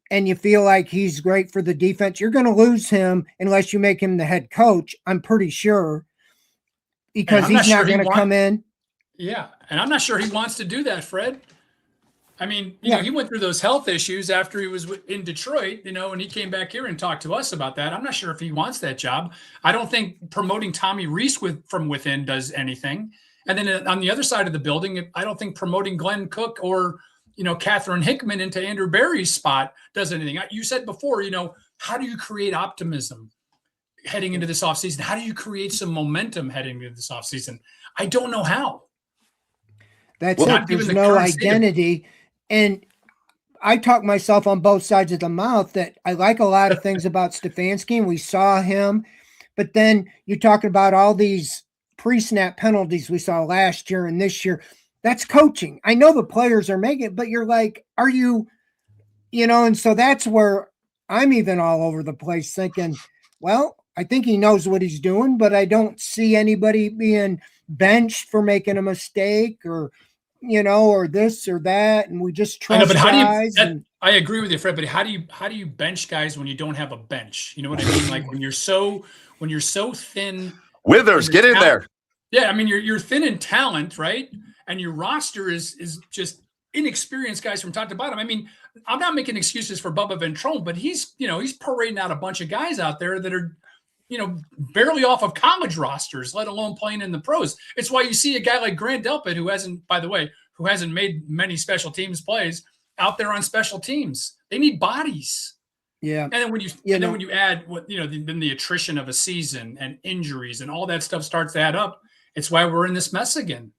and you feel like he's great for the defense, you're going to lose him unless you make him the head coach, I'm pretty sure, because he's not going to come in. Yeah, and I'm not sure he wants to do that, Fred. I mean, he went through those health issues after he was in Detroit, and he came back here and talked to us about that. I'm not sure if he wants that job. I don't think promoting Tommy Rees from within does anything. And then on the other side of the building, I don't think promoting Glenn Cook or, Catherine Hickman into Andrew Berry's spot does anything. You said before, how do you create optimism heading into this offseason? How do you create some momentum heading into this offseason? I don't know how. That's it. There's no identity. And I talk myself on both sides of the mouth that I like a lot of things about Stefanski, and we saw him. But then you're talking about all these pre-snap penalties we saw last year and this year. That's coaching. I know the players are making it, but you're like, are you, and so that's where I'm even all over the place thinking, well, I think he knows what he's doing, but I don't see anybody being benched for making a mistake or this or that. And we just trust guys. I agree with you, Fred, but how do you bench guys when you don't have a bench? You know what I mean? Like when you're so thin. Withers, get in there. Yeah, I mean you're thin in talent, right? And your roster is just inexperienced guys from top to bottom. I mean, I'm not making excuses for Bubba Ventrone, but he's parading out a bunch of guys out there that are barely off of college rosters, let alone playing in the pros. It's why you see a guy like Grant Delpit, who hasn't made many special teams plays, out there on special teams. They need bodies. Yeah. And then when you add then the attrition of a season and injuries and all that stuff starts to add up, it's why we're in this mess again.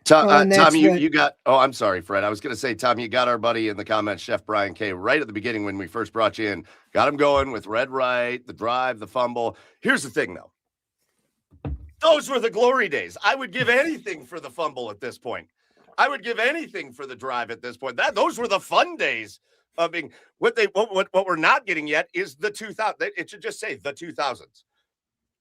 Tom, you got. Oh, I'm sorry, Fred. I was going to say, Tom, you got our buddy in the comments, Chef Brian K. Right at the beginning when we first brought you in, got him going with red right, the drive, the fumble. Here's the thing, though. Those were the glory days. I would give anything for the fumble at this point. I would give anything for the drive at this point. Those were the fun days. What we're not getting yet is the 2000. It should just say the 2000s.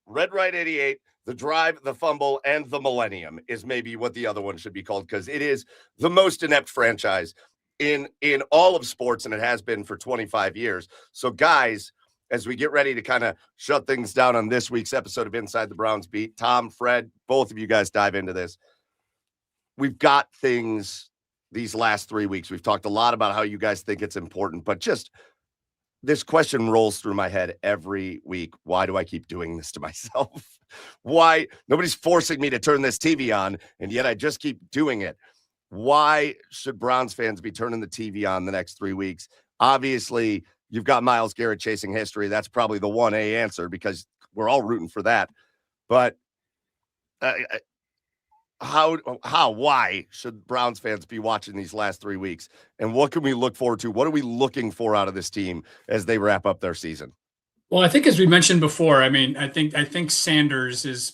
Red right 88. The drive, the fumble, and the millennium is maybe what the other one should be called, because it is the most inept franchise in all of sports, and it has been for 25 years. So, guys, as we get ready to kind of shut things down on this week's episode of Inside the Browns Beat, Tom, Fred, both of you guys dive into this. We've got things these last 3 weeks. We've talked a lot about how you guys think it's important, but just this question rolls through my head every week. Why do I keep doing this to myself? Why? Nobody's forcing me to turn this TV on, and yet I just keep doing it. Why should Browns fans be turning the TV on the next 3 weeks? Obviously, you've got Myles Garrett chasing history. That's probably the 1A answer because we're all rooting for that. But why should Browns fans be watching these last 3 weeks? And what can we look forward to? What are we looking for out of this team as they wrap up their season? Well, I think as we mentioned before, I think Sanders is,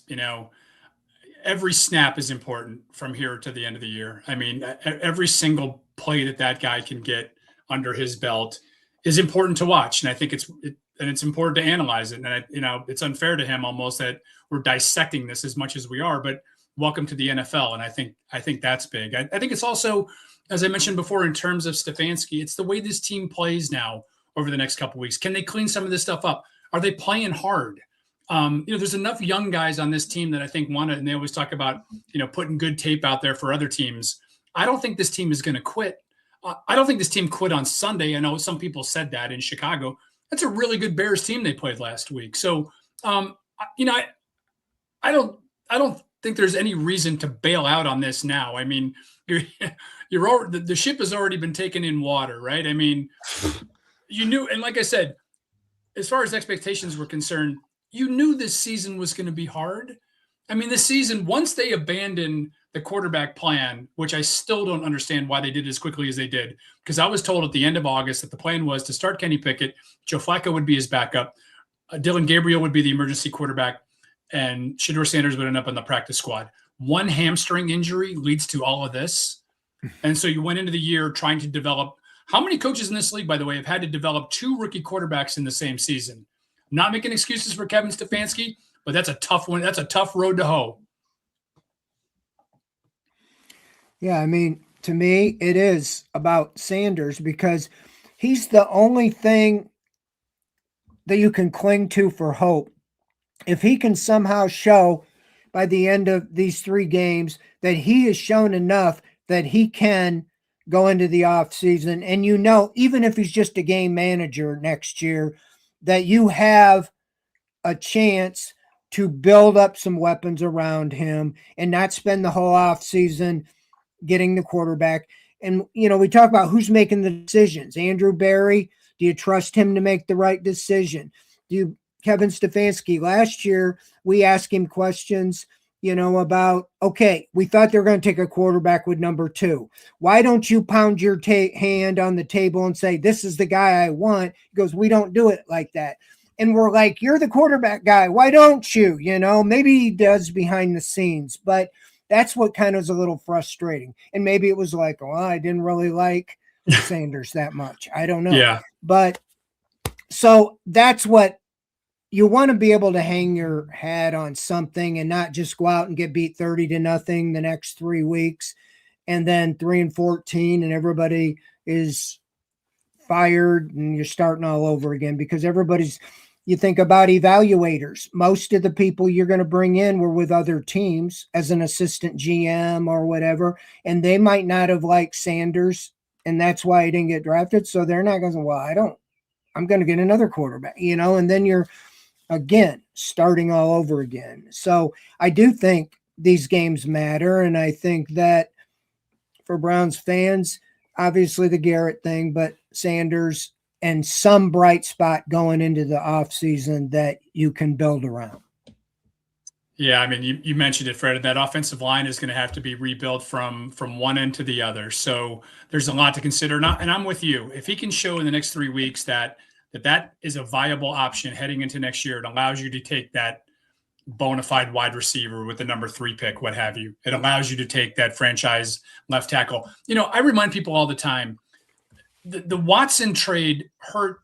every snap is important from here to the end of the year. I mean, every single play that guy can get under his belt is important to watch. And I think it's important to analyze it. And it's unfair to him almost that we're dissecting this as much as we are, but welcome to the NFL. And I think that's big. I think it's also, as I mentioned before, in terms of Stefanski, it's the way this team plays now over the next couple of weeks. Can they clean some of this stuff up? Are they playing hard? There's enough young guys on this team that I think want to, and they always talk about, putting good tape out there for other teams. I don't think this team is going to quit. I don't think this team quit on Sunday. I know some people said that in Chicago. That's a really good Bears team they played last week. So, I don't think there's any reason to bail out on this now. I mean, the ship has already been taken in water, right? I mean, you knew, and like I said, as far as expectations were concerned, you knew this season was going to be hard. I mean, this season, once they abandoned the quarterback plan, which I still don't understand why they did it as quickly as they did, because I was told at the end of August that the plan was to start Kenny Pickett, Joe Flacco would be his backup, Dylan Gabriel would be the emergency quarterback, and Shedeur Sanders would end up on the practice squad. One hamstring injury leads to all of this. And so you went into the year trying to develop. How many coaches in this league, by the way, have had to develop 2 rookie quarterbacks in the same season? Not making excuses for Kevin Stefanski, but that's a tough one. That's a tough road to hoe. Yeah, I mean, to me, it is about Sanders because he's the only thing that you can cling to for hope. If he can somehow show by the end of these 3 games that he has shown enough that he can go into the offseason, and even if he's just a game manager next year, that you have a chance to build up some weapons around him and not spend the whole offseason getting the quarterback. And, we talk about who's making the decisions. Andrew Berry, do you trust him to make the right decision? Kevin Stefanski, last year, we asked him questions, about, okay, we thought they were going to take a quarterback with number 2. Why don't you pound your hand on the table and say, this is the guy I want? He goes, we don't do it like that. And we're like, you're the quarterback guy. Why don't you? Maybe he does behind the scenes, but that's what kind of is a little frustrating. And maybe it was like, well, I didn't really like Sanders that much. I don't know. Yeah. But so that's what you want to be able to hang your hat on something and not just go out and get beat 30-0 the next 3 weeks and then 3-14 and everybody is fired and you're starting all over again because you think about evaluators. Most of the people you're going to bring in were with other teams as an assistant GM or whatever, and they might not have liked Sanders, and that's why he didn't get drafted. So they're not going to say, well, I'm going to get another quarterback, and then you're again, starting all over again. So I do think these games matter. And I think that for Browns fans, obviously the Garrett thing, but Sanders and some bright spot going into the offseason that you can build around. Yeah, I mean, you mentioned it, Fred. That offensive line is going to have to be rebuilt from one end to the other. So there's a lot to consider. And I'm with you. If he can show in the next 3 weeks that is a viable option heading into next year, it allows you to take that bona fide wide receiver with the number 3 pick, what have you. It allows you to take that franchise left tackle. I remind people all the time, the Watson trade hurt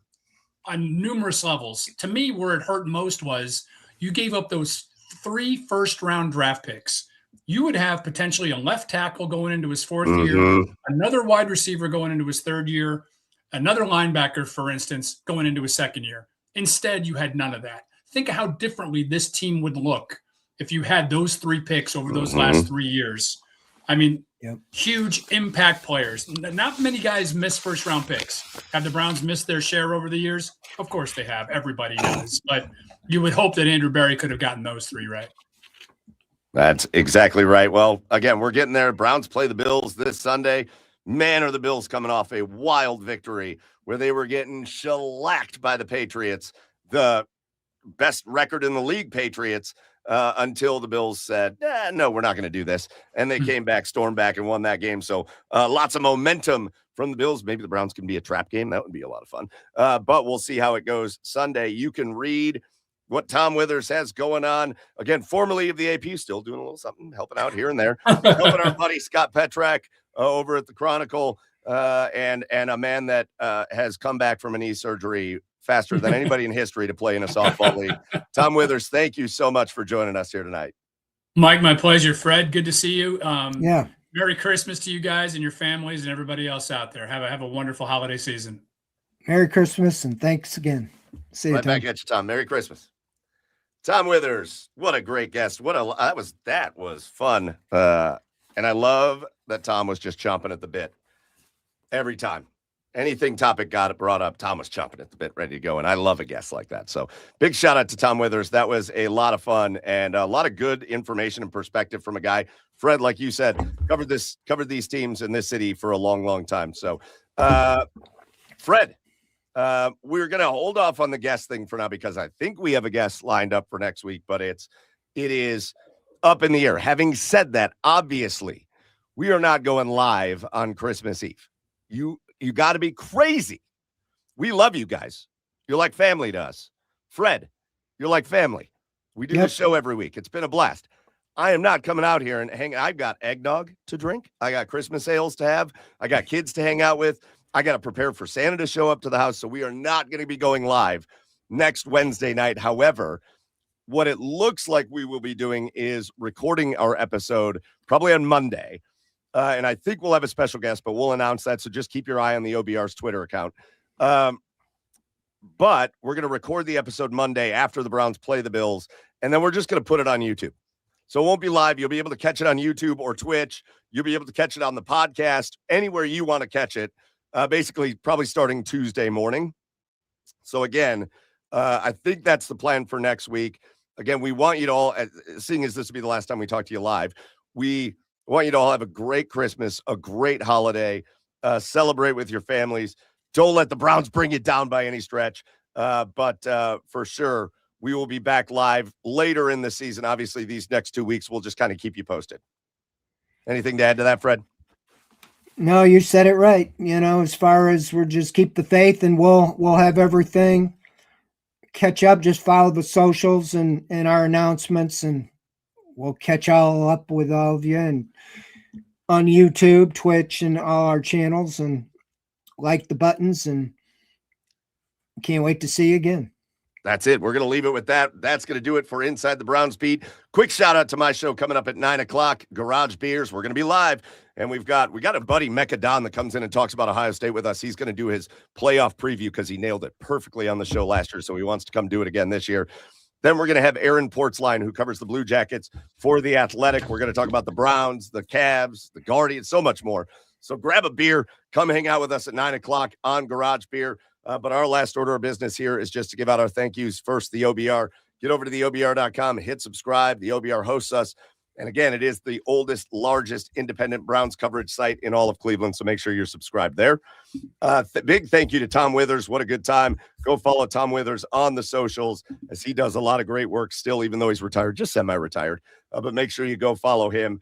on numerous levels. To me, where it hurt most was you gave up those 3 first-round draft picks. You would have potentially a left tackle going into his 4th year, another wide receiver going into his 3rd year, another linebacker, for instance, going into his 2nd year. Instead, you had none of that. Think of how differently this team would look if you had those 3 picks over those last 3 years. I mean, huge impact players. Not many guys miss first-round picks. Have the Browns missed their share over the years? Of course they have. Everybody does. But you would hope that Andrew Berry could have gotten those 3 right. That's exactly right. Well, again, we're getting there. Browns play the Bills this Sunday. Man, are the Bills coming off a wild victory where they were getting shellacked by the Patriots, the best record in the league Patriots, until the Bills said, no, we're not going to do this. And they came back, stormed back, and won that game. So lots of momentum from the Bills. Maybe the Browns can be a trap game. That would be a lot of fun. But we'll see how it goes Sunday. You can read what Tom Withers has going on. Again, formerly of the AP, still doing a little something, helping out here and there. Helping our buddy Scott Petrak over at the Chronicle, and a man that has come back from a knee surgery faster than anybody in history to play in a softball league. Tom Withers, thank you so much for joining us here tonight. Mike, my pleasure. Fred, good to see you. Yeah. Merry Christmas to you guys and your families and everybody else out there. Have a wonderful holiday season. Merry Christmas and thanks again. See you, right back at you, Tom. Merry Christmas. Tom Withers, what a great guest. That was fun. And I love that Tom was just chomping at the bit every time. Anything topic got it brought up, Tom was chomping at the bit, ready to go. And I love a guest like that. So big shout out to Tom Withers. That was a lot of fun and a lot of good information and perspective from a guy. Fred, like you said, covered these teams in this city for a long, long time. So, Fred, we're going to hold off on the guest thing for now because I think we have a guest lined up for next week, but it is up in the air. Having said that, obviously, we are not going live on Christmas Eve. You got to be crazy. We love you guys. You're like family to us. Fred, you're like family. We do the show every week. It's been a blast. I am not coming out here and hang. I've got eggnog to drink. I got Christmas ales to have. I got kids to hang out with. I got to prepare for Santa to show up to the house. So we are not going to be going live next Wednesday night. However, what it looks like we will be doing is recording our episode probably on Monday. And I think we'll have a special guest, but we'll announce that. So just keep your eye on the OBR's Twitter account. But we're going to record the episode Monday after the Browns play the Bills. And then we're just going to put it on YouTube. So it won't be live. You'll be able to catch it on YouTube or Twitch. You'll be able to catch it on the podcast, anywhere you want to catch it. Basically, probably starting Tuesday morning. So again, I think that's the plan for next week. Again, we want you to all, seeing as this will be the last time we talk to you live, we want you to all have a great Christmas, a great holiday, celebrate with your families. Don't let the Browns bring you down by any stretch. But for sure, we will be back live later in the season. Obviously, these next 2 weeks, we'll just kind of keep you posted. Anything to add to that, Fred? No, you said it right. As far as we're just keep the faith and we'll have everything. Catch up, just follow the socials and our announcements and we'll catch all up with all of you and on YouTube, Twitch, and all our channels and like the buttons and can't wait to see you again. That's it. We're going to leave it with that. That's going to do it for Inside the Browns Beat. Quick shout out to my show coming up at 9:00, Garage Beers. We're going to be live. And we got a buddy, Mecca Don, that comes in and talks about Ohio State with us. He's going to do his playoff preview because he nailed it perfectly on the show last year. So he wants to come do it again this year. Then we're going to have Aaron Portzline, who covers the Blue Jackets for The Athletic. We're going to talk about the Browns, the Cavs, the Guardians, so much more. So grab a beer, come hang out with us at 9:00 on Garage Beer. But our last order of business here is just to give out our thank yous. First, the OBR. Get over to the OBR.com, hit subscribe. The OBR hosts us. And again, it is the oldest, largest independent Browns coverage site in all of Cleveland. So make sure you're subscribed there. Big thank you to Tom Withers. What a good time. Go follow Tom Withers on the socials as he does a lot of great work still, even though he's retired, just semi-retired. But make sure you go follow him.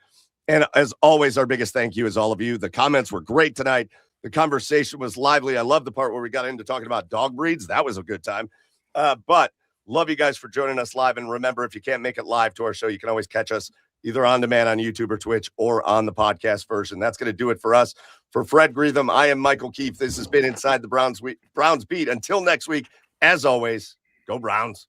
And as always, our biggest thank you is all of you. The comments were great tonight. The conversation was lively. I love the part where we got into talking about dog breeds. That was a good time. But love you guys for joining us live. And remember, if you can't make it live to our show, you can always catch us either on demand on YouTube or Twitch or on the podcast version. That's going to do it for us. For Fred Greetham, I am Michael Keefe. This has been Inside the Browns Beat. Until next week, as always, go Browns.